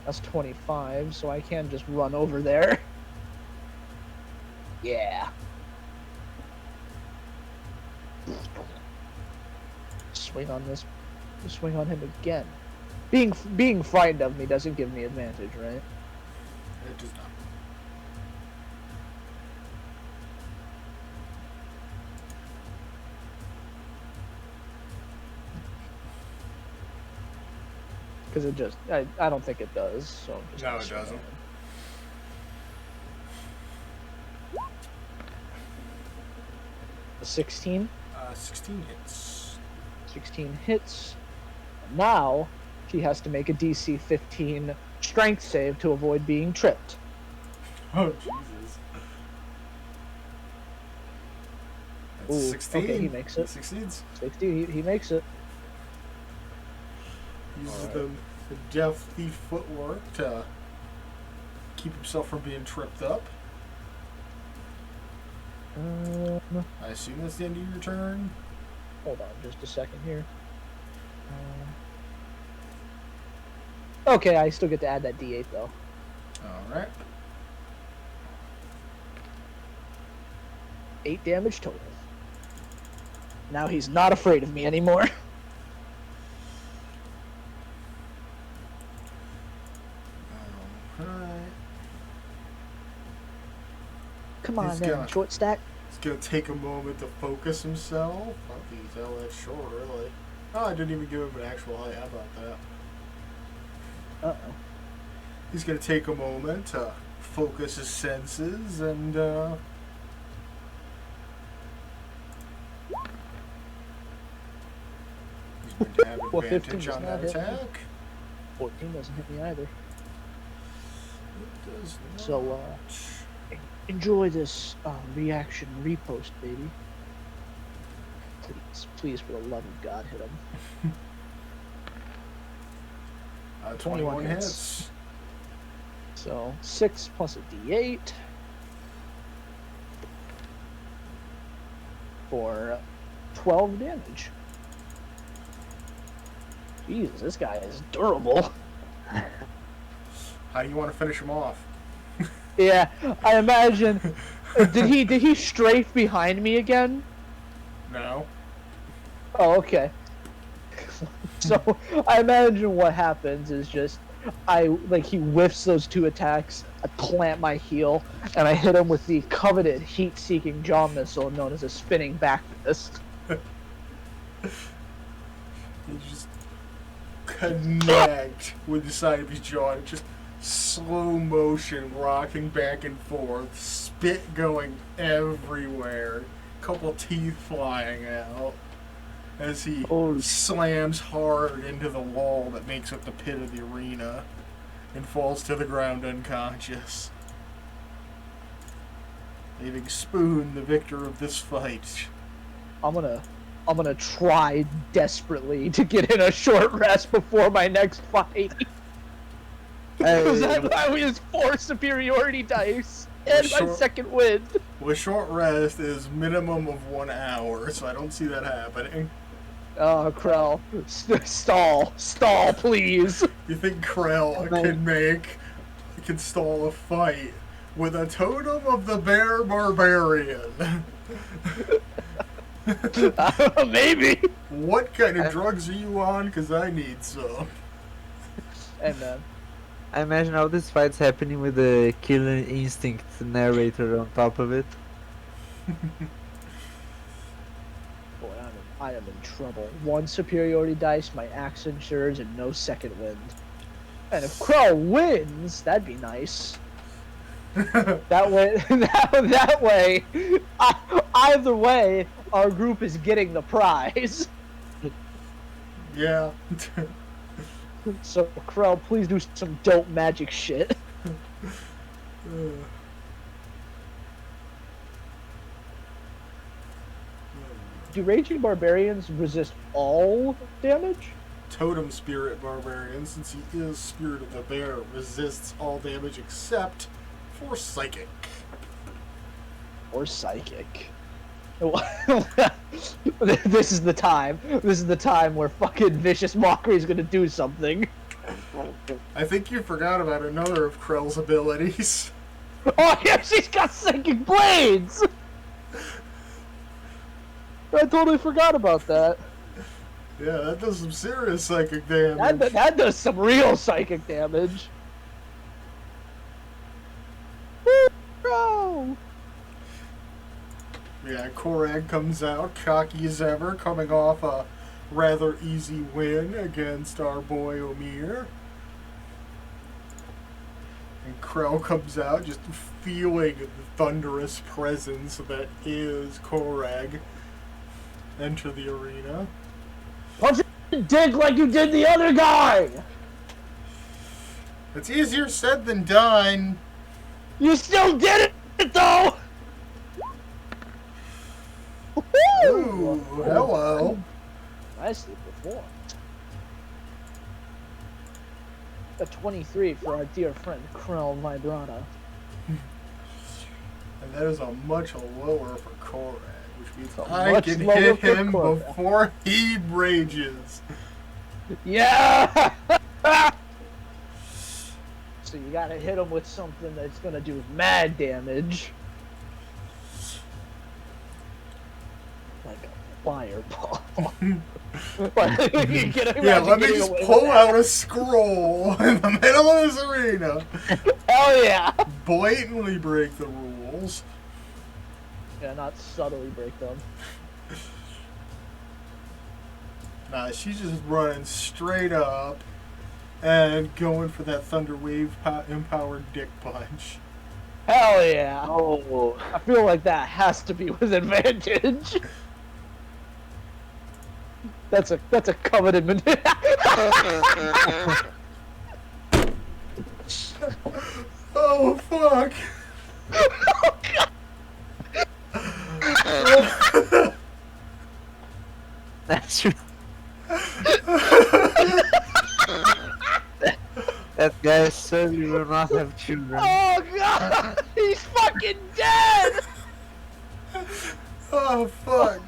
That's 25, so I can just run over there. Yeah. Swing on this. Swing on him again. Being frightened of me doesn't give me advantage, right? It does not. Because it just, I don't think it does. So I'm just No, gonna it swing doesn't. on him. 16. 16 hits. 16 hits. Now he has to make a DC 15 strength save to avoid being tripped. Oh, Jesus. That's Ooh, 16. okay, he makes it. He succeeds. 60, he makes it. Uses Alright. the deftly footwork to keep himself from being tripped up. I assume that's the end of your turn. Hold on just a second here. Okay, I still get to add that D8 though. Alright. 8 damage total. Now he's not afraid of me anymore. Alright. Come on He's then, gonna- short stack. He's gonna take a moment to focus himself. I don't think he's all that short, really. Oh, I didn't even give him an actual height. How about that? Uh-oh. He's gonna take a moment to focus his senses and, he's going to have Well, 15 advantage does on not that hit me. attack. 14 doesn't hit me either. It does not. So, enjoy this reaction repost, baby. Please, for the love of God, hit him. 21 hits. hits. So 6 plus a D8 for 12 damage. Jesus, this guy is durable. How do you want to finish him off? Yeah, I imagine. Did he strafe behind me again? No. Oh, okay. So I imagine what happens is just he whiffs those 2 attacks. I plant my heel and I hit him with the coveted heat-seeking jaw missile known as a spinning back fist. You just connect with the side of his jaw and just slow motion rocking back and forth, spit going everywhere, couple teeth flying out as he slams hard into the wall that makes up the pit of the arena and falls to the ground unconscious, leaving Spoon the victor of this fight. I'm gonna try desperately to get in a short rest before my next fight. Because Hey, I used 4 superiority dice and my Sure. second wind. With short rest is minimum of 1 hour, so I don't see that happening. Oh, Krell. Stall, please. You think Krell can stall a fight with a totem of the bear barbarian? Maybe. What kind of drugs are you on? Because I need some. Hey, man. I imagine all these fights happening with the Killer Instinct narrator on top of it. Boy, I am in trouble. 1 superiority dice, my axe ensures, and no second wind. And if Krell wins, that'd be nice. That way, that way, either way, our group is getting the prize. Yeah. So, Krell, please do some dope magic shit. Do Raging Barbarians resist all damage? Totem Spirit Barbarian, since he is Spirit of the Bear, resists all damage except for Psychic. Or Psychic? This is the time. This is the time where fucking Vicious Mockery is gonna do something. I think you forgot about another of Krell's abilities. Oh, yeah, she's got Psychic Blades! I totally forgot about that. Yeah, that does some serious psychic damage. That does some real psychic damage. Bro! Yeah, Korag comes out, cocky as ever, coming off a rather easy win against our boy Omir. And Krell comes out, just feeling the thunderous presence that is Korag enter the arena. Punch your dick like you did the other guy! It's easier said than done. You still did it, though! Ooh, hello. Nicely performed. A 23 for our dear friend Krell Vibrata. And that is a much lower for Korag, which means A I much can lower hit for him Korag. before he rages. Yeah! So you gotta hit him with something that's gonna do mad damage. Like a fireball. Yeah, let me just pull out a scroll in the middle of this arena. Hell yeah! Blatantly break the rules. Yeah, not subtly break them. Nah, she's just running straight up and going for that Thunder Wave empowered dick punch. Hell yeah! Oh, I feel like that has to be with advantage. That's a coveted maneuver. Oh, fuck. that's true. That guy certainly will not have children. Oh god! He's fucking dead! Oh, fuck.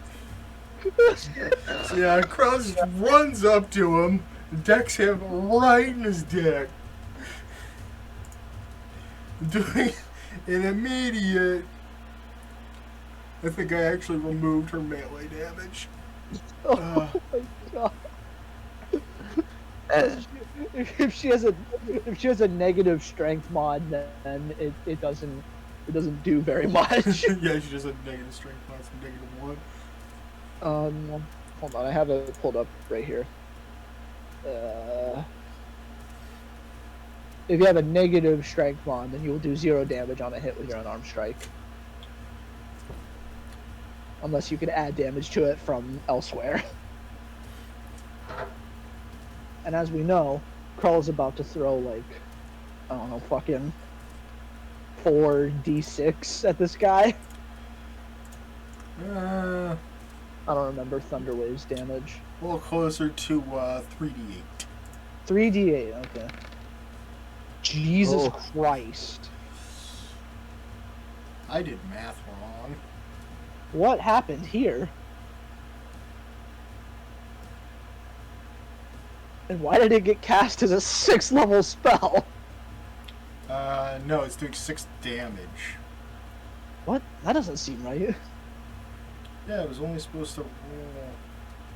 So yeah, Krell just runs up to him, decks him right in his dick. Doing an immediate... I think I actually removed her melee damage. Oh my god. If she has a negative strength mod, then it doesn't do very much. Yeah, she just had negative strength, plus -1. Hold on, I have it pulled up right here. If you have a negative strength mod, then you will do 0 damage on a hit with your unarmed strike. Unless you can add damage to it from elsewhere. And as we know, Krell's about to throw like, I don't know, fucking 4d6 at this guy. A I don't remember Thunder Wave's damage. little closer to 3d8. 3d8, okay. Jesus Oh. Christ. I did math wrong. What happened here? And why did it get cast as a 6th level spell? No, it's doing 6 damage. What? That doesn't seem right. Yeah, it was only supposed to roll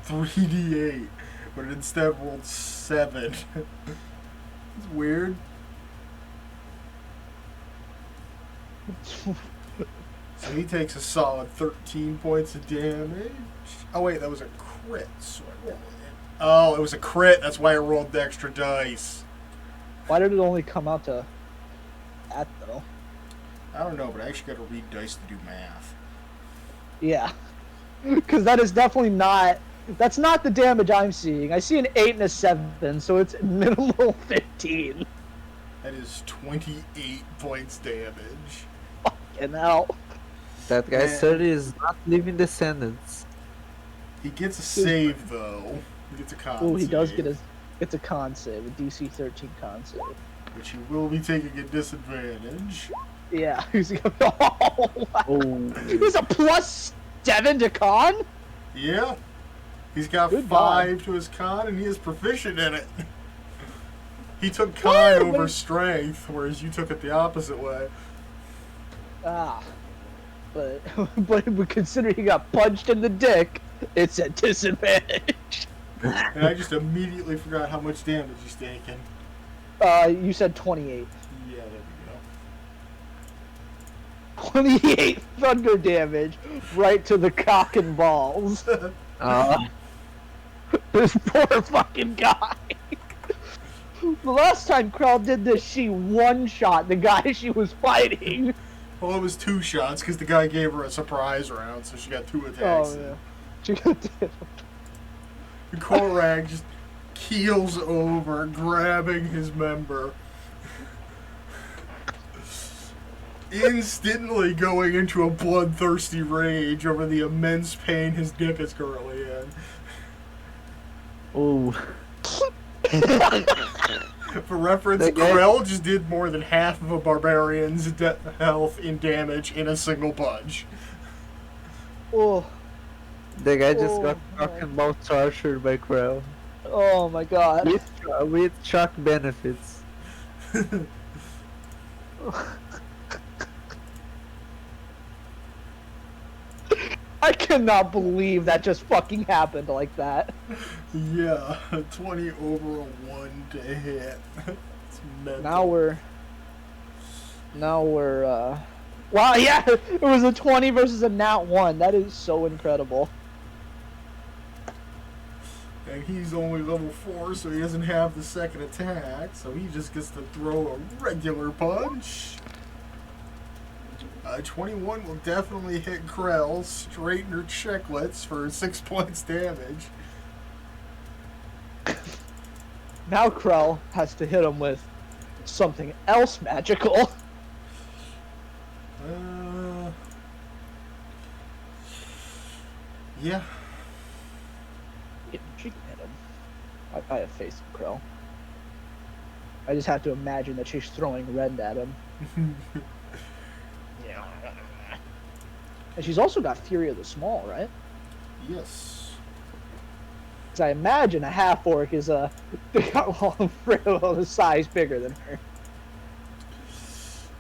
3d8, but it instead rolled 7. It's weird. So he takes a solid 13 points of damage. Oh wait, that was a crit. So I rolled it. Oh, it was a crit. That's why I rolled the extra dice. Why did it only come out to that, though? I don't know, but I actually got to read dice to do math. Yeah. Because that is definitely not... That's not the damage I'm seeing. I see an 8 and a 7, so it's minimal 15. That is 28 points damage. Fucking hell. That guy Man. Surly is not leaving descendants. He gets a save, though. He gets a con Oh, he does save, get it's a con save, a DC 13 con save. which he will be taking a disadvantage. Yeah. He's oh, wow. Oh. He's a +7 to con? Yeah. He's got Good 5 to his con, and he is proficient in it. He took con What? over strength, whereas you took it the opposite way. Ah. But considering he got punched in the dick, it's a disadvantage. And I just immediately forgot how much damage he's taking. You said 28. Yeah, there we go. 28 thunder damage right to the cock and balls. This poor fucking guy. The last time Krell did this, she one-shot the guy she was fighting. Well, it was 2 shots, because the guy gave her a surprise round, so she got 2 attacks. Oh, yeah. She did. And Korag just keels over, grabbing his member. Instantly going into a bloodthirsty rage over the immense pain his dick is currently in. Oh. For reference, That guy- Krell just did more than half of a barbarian's health in damage in a single punch. Oh, The guy just got Oh, talking man. about torture by Krell. oh my god. With shock benefits. I cannot believe that just fucking happened like that. Yeah, 20 over a 1 to hit. It's mental. Now we're wow, yeah, it was a 20 versus a nat 1. That is so incredible. And he's only level 4, so he doesn't have the second attack, so he just gets to throw a regular punch. 21 will definitely hit Krell straight in her chicklets for 6 points damage. Now Krell has to hit him with something else magical. Yeah. Yeah, she can hit him. I have faith in Krell. I just have to imagine that she's throwing rend at him. Yeah. And she's also got Fury of the Small, right? Yes. Because I imagine a half-orc is a size bigger than her.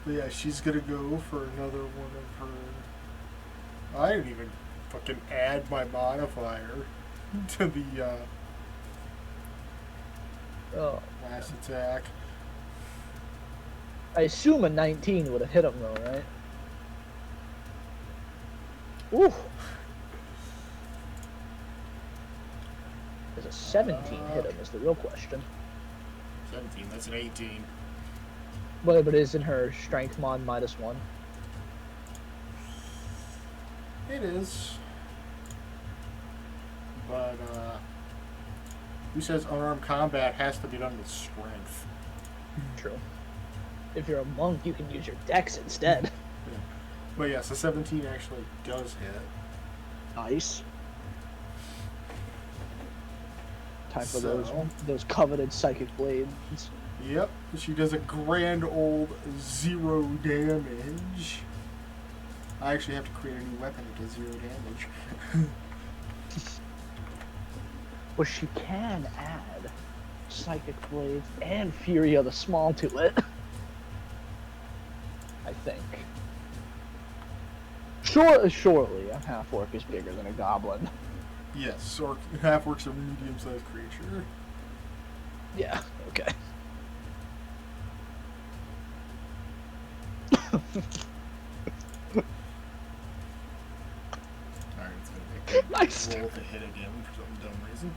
But yeah, she's gonna go for another one of her. I didn't even fucking add my modifier to the Oh. last attack. I assume a 19 would have hit him though, right? Ooh. Does a 17 hit him is the real question. 17, that's an 18. But isn't her strength mod -1? It is. But, who says unarmed combat has to be done with strength? True. If you're a monk, you can use your dex instead. But yes, a 17 actually does hit. Nice. Time for So- those coveted psychic blades. Yep, she does a grand old 0 damage. I actually have to create a new weapon that does 0 damage. But she can add Psychic Blades and Fury of the Small to it. I think. Surely a half-orc is bigger than a goblin. Yes, or half-orcs are a medium-sized creature. Yeah, okay. Alright, it's gonna make me Nice. roll to hit again for some dumb reason.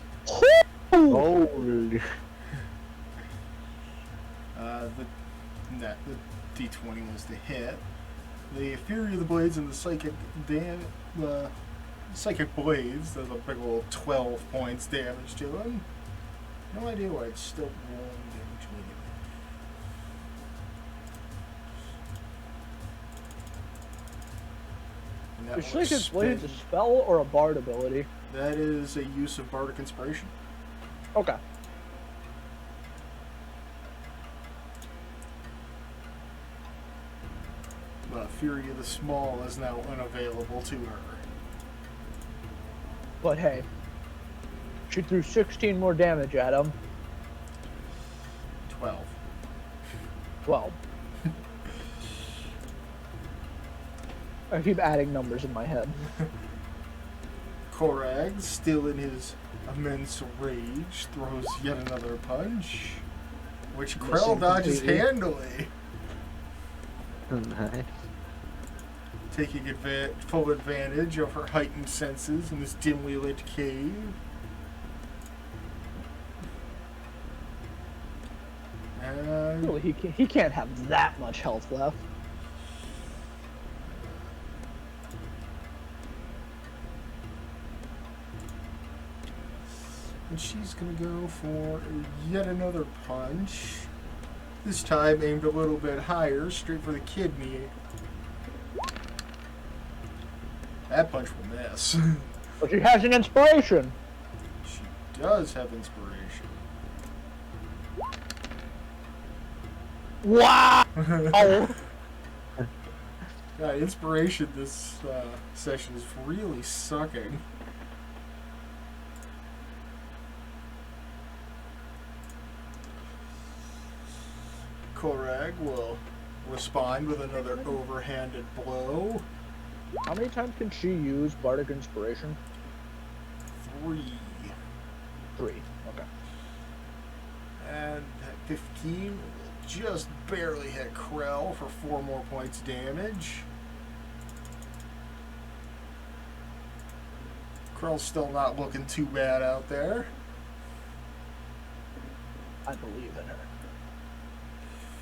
Holy. The D20 was to hit. The Fury of the Blades and the Psychic Blades does a big old 12 points damage to him. No idea why it's still rolling damage immediately. Is Psychic Blades a spell or a bard ability? That is a use of Bardic Inspiration. Okay. Fury of the Small is now unavailable to her. But hey, she threw 16 more damage at him. 12. 12. I keep adding numbers in my head. Korag, still in his immense rage, throws yet another punch, which Krell dodges handily, Nice. taking full advantage of her heightened senses in this dimly lit cave. And Really, he can't have that much health left. she's gonna go for yet another punch. This time aimed a little bit higher, straight for the kidney. That punch will miss. But she has an inspiration. She does have inspiration. Wow! God, inspiration this session is really sucking. Korag will respond with another overhanded blow. How many times can she use Bardic Inspiration? 3. 3. Okay. And at 15 will just barely hit Krell for 4 more points damage. Krell's still not looking too bad out there. I believe in her.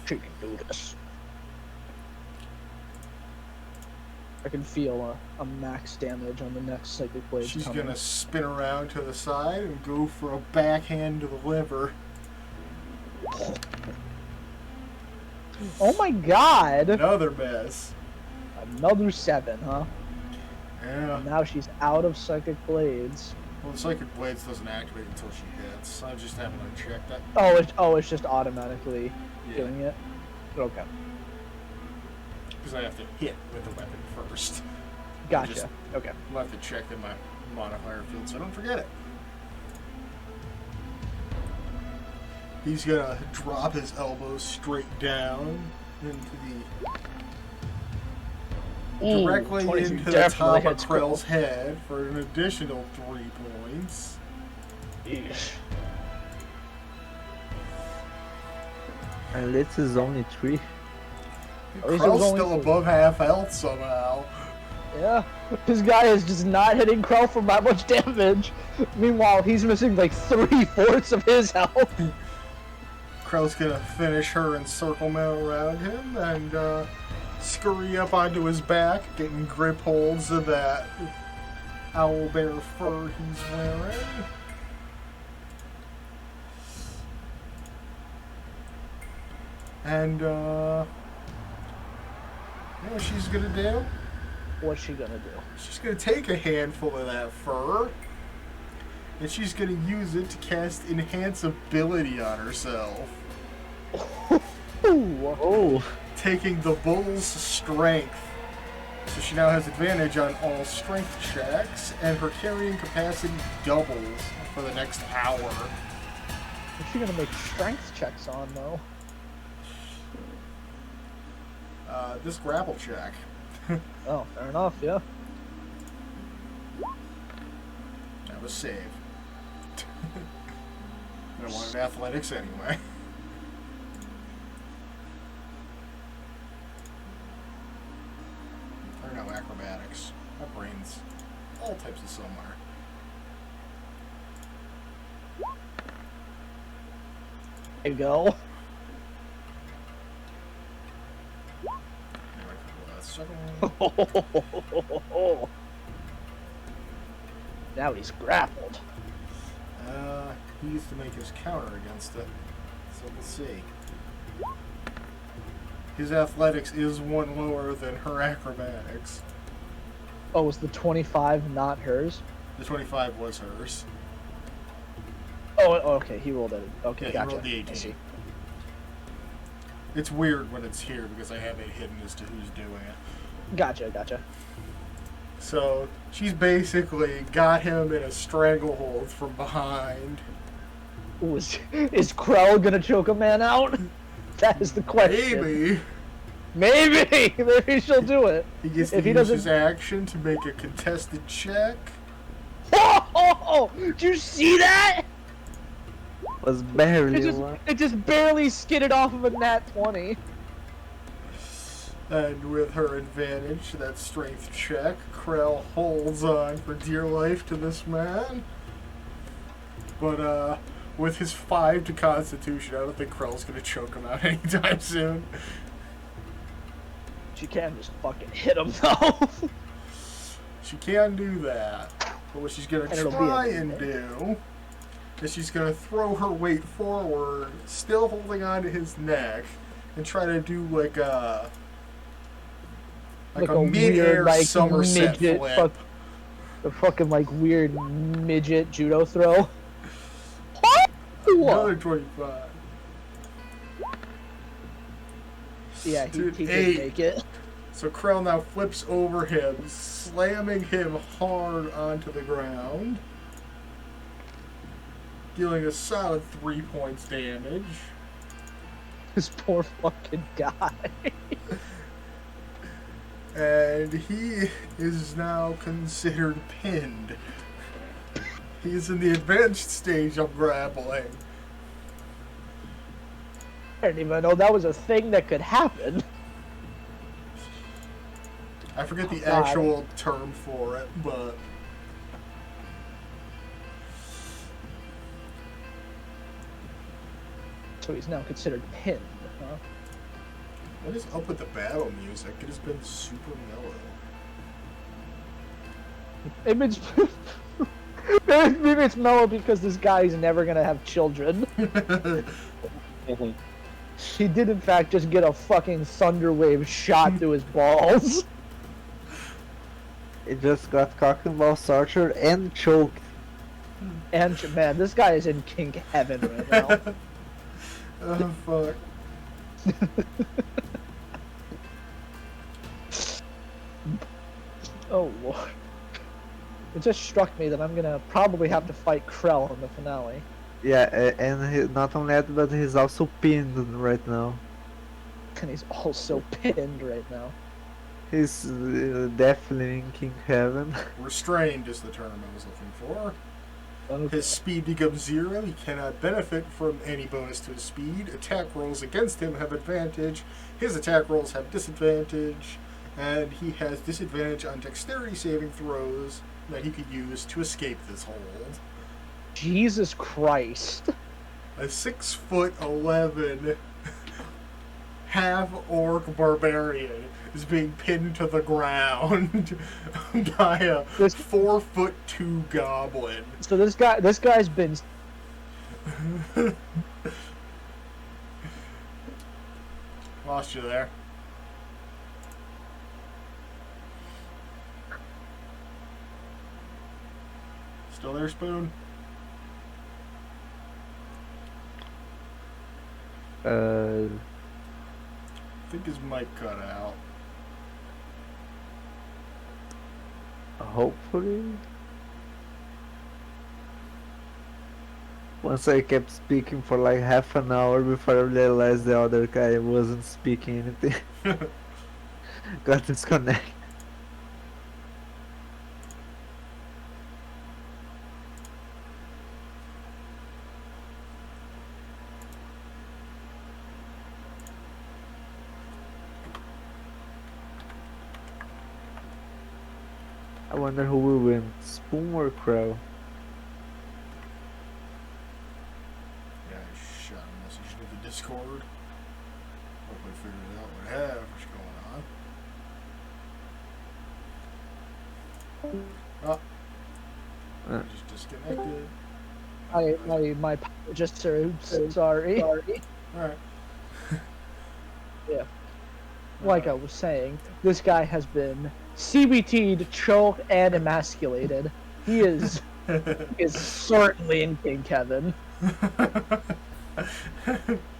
She can do this. I can feel a max damage on the next Psychic Blade. She's coming. gonna spin around to the side and go for a backhand to the liver. Oh my god! Another miss. Another 7, huh? Yeah. And now she's out of Psychic Blades. Well, the Psychic Blades doesn't activate until she hits. I just haven't unchecked that. It's just automatically doing it? Okay. Because I have to hit with the weapon first. Gotcha. Okay. I'll have to check in my modifier field so I don't forget it. He's gonna drop his elbows straight down into directly 22 into the definitely top of hits Krell's head for an additional 3 points. Eesh. And this is only 3. At least it was Krell's only still 3. above half health somehow. Yeah. This guy is just not hitting Krell for that much damage. Meanwhile, he's missing like 3/4 of his health. Krell's gonna finish her encirclement around him and scurry up onto his back, getting grip holds of that owlbear fur he's wearing. And, you know what she's gonna do? What's she gonna do? She's gonna take a handful of that fur, and she's gonna use it to cast Enhance Ability on herself. Ooh. Oh, taking the bull's strength. So she now has advantage on all strength checks, and her carrying capacity doubles for the next hour. What's she gonna make strength checks on, though? This grapple check. Oh, fair enough, yeah. That was save. I wanted athletics anyway. Or no, acrobatics. My brain's all types of somewhere. There you go. Now he's grappled. He used to make his counter against it. So we'll see. His athletics is one lower than her acrobatics. Oh, was the 25 not hers? The 25 was hers. Oh, okay, he rolled it. Okay, Yeah, gotcha. he rolled the I 18. see. It's weird when it's here because I have it hidden as to who's doing it. Gotcha. So she's basically got him in a stranglehold from behind. Ooh, is Krell gonna choke a man out? That is the question. Maybe. Maybe she'll do it. He gets to If he use doesn't- his action to make a contested check. Oh! Did you see that? was barely one. It just barely skidded off of a nat 20. And with her advantage, that strength check, Krell holds on for dear life to this man. But, with his 5 to Constitution, I don't think Krell's gonna choke him out anytime soon. She can just fucking hit him, though. She can do that. But what she's gonna And it'll be try a- and do is she's gonna throw her weight forward, still holding on to his neck, and try to do like a mid-air weird, somerset midget, flip. the fucking, weird midget judo throw. Another 25. Yeah, Dude, he 8. did make it. So Krell now flips over him, slamming him hard onto the ground, dealing a solid 3 points damage. This poor fucking guy. And he is now considered pinned. He's in the advanced stage of grappling. I didn't even know that was a thing that could happen. I forget the God. actual term for it, but So he's now considered pinned. Huh? what is up with the battle music? It has been super Maybe it's mellow because this guy's never gonna have children. mellow. He did in fact just get a fucking thunder wave shot through his balls. It just got cock and ball torture and choked. And man, this guy is in kink heaven right now. Oh fuck. Oh lord. It just struck me that I'm gonna probably have to fight Krell in the finale. Yeah, and not only that, but he's also pinned right now. And he's also pinned right now. He's definitely in King Heaven. Restrained is the term I was looking for. Okay. His speed becomes 0. He cannot benefit from any bonus to his speed. Attack rolls against him have advantage. His attack rolls have disadvantage. And he has disadvantage on dexterity saving throws that he could use to escape this hold. Jesus Christ. A 6'11" half-orc barbarian is being pinned to the ground by a This- 4'2" goblin. So this guy's been Lost you there. Still there, Spoon? Uh, I think his mic cut out. hopefully. Once I kept speaking for like half an hour before I realized the other guy wasn't speaking anything. Got disconnected. I wonder who will win, Spoon or Crow? Yeah, I shot a message to the Discord. Hopefully figured out whatever's going on. Oh. Just disconnected. My power just surged. Sorry. Alright. Yeah. Like I was saying, this guy has been CBT'd, choked, and emasculated. He is certainly in King Kevin.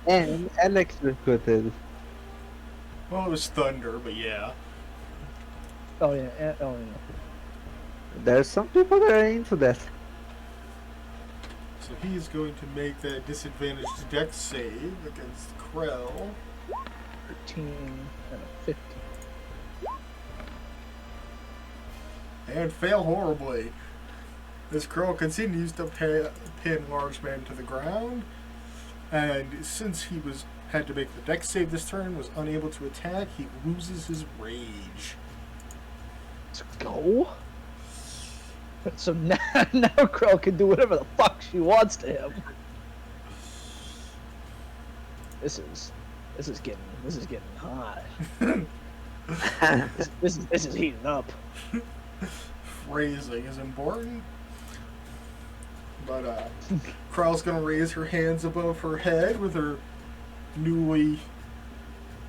And electrocuted. Well, it was thunder, but yeah. Oh yeah. There's some people that are into that. So he's going to make that disadvantaged deck save against Krell. 13 and a 15. And fail horribly. As Krell continues to pin Largeman to the ground. And since he had to make the deck save this turn, was unable to attack, he loses his rage. Let's go. So now Krell can do whatever the fuck she wants to him. This is getting hot. this is heating up. Phrasing is important. But Krell's gonna raise her hands above her head with her newly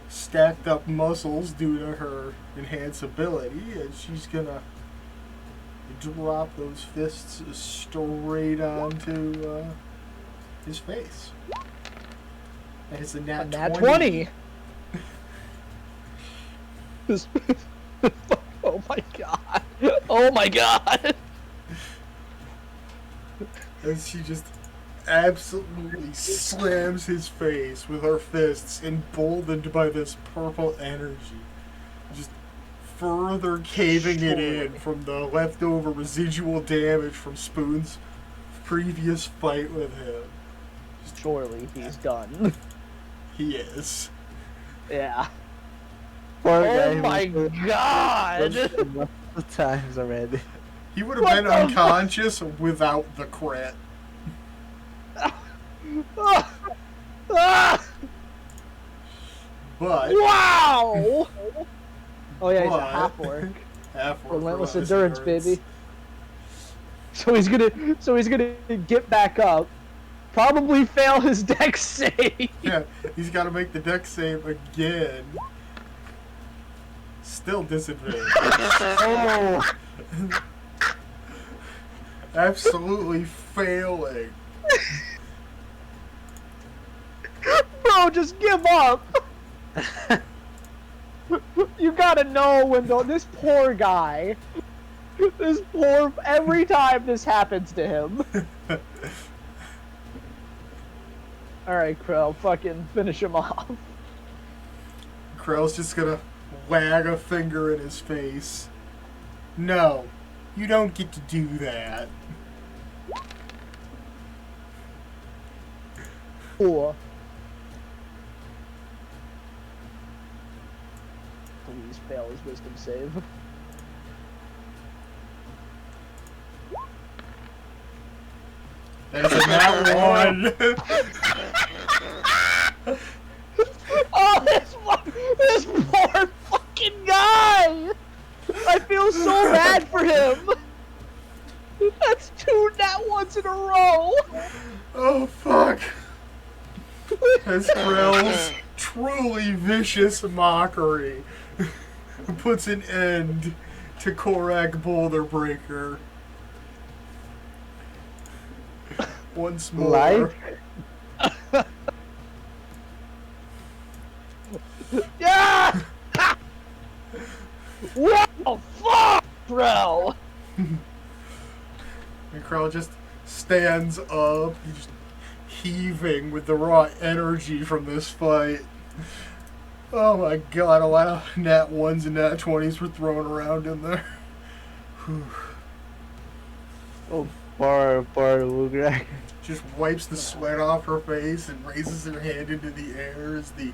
stacked up muscles due to her enhanced ability, and she's gonna drop those fists straight onto his face. And it's a nat 20. Oh my god. Oh my god. And she just absolutely slams his face with her fists, emboldened by this purple energy. Just further caving it in from the leftover residual damage from Spoon's previous fight with him. Surely he's done. He is. Yeah. Poor Oh guy my god! multiple times already. He would have been unconscious without the crit. Ah! But Wow! Oh yeah, he's a half orc. Relentless endurance, baby. So he's gonna get back up. Probably fail his deck save. Yeah, he's got to make the deck save again. Still disadvantaged. Oh! Absolutely failing. Bro, just give up. You gotta know when this poor guy, every time this happens to him. Alright, Krell, fucking finish him off. Krell's just gonna wag a finger in his face. No, you don't get to do that. Or please fail his wisdom save. That's a nat one. Oh, this poor fucking guy! I feel so bad for him. That's 2 nat ones in a row. Oh fuck. As Krell's truly vicious mockery puts an end to Korak Boulder Breaker. Once more. Life? And Krell just stands up, he's just heaving with the raw energy from this fight. Oh my god, a lot of nat 1s and nat 20s were thrown around in there. Whew. Oh, poor Wugrak. Just wipes the sweat off her face and raises her hand into the air as the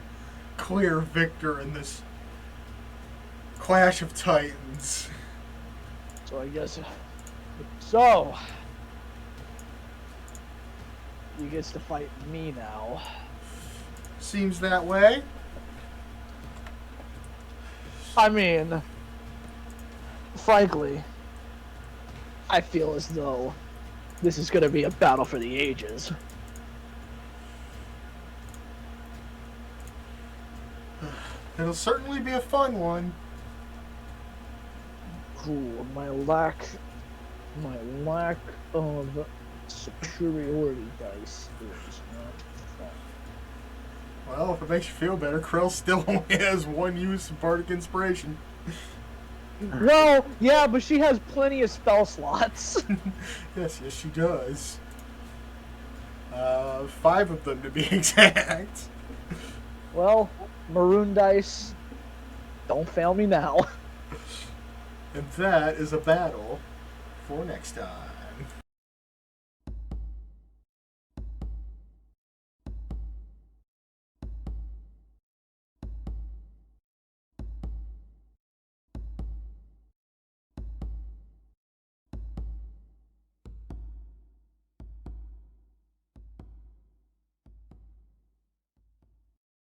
clear victor in this Clash of Titans. So I guess. So. He gets to fight me now. Seems that way. I mean, frankly, I feel as though this is going to be a battle for the ages. It'll certainly be a fun one. Cool. My lack of superiority dice is not fun. Well, if it makes you feel better, Krell still only has one use of Bardic Inspiration. Well, yeah, but she has plenty of spell slots. Yes, she does. 5 of them to be exact. Well, maroon dice, don't fail me now. And that is a battle for next time.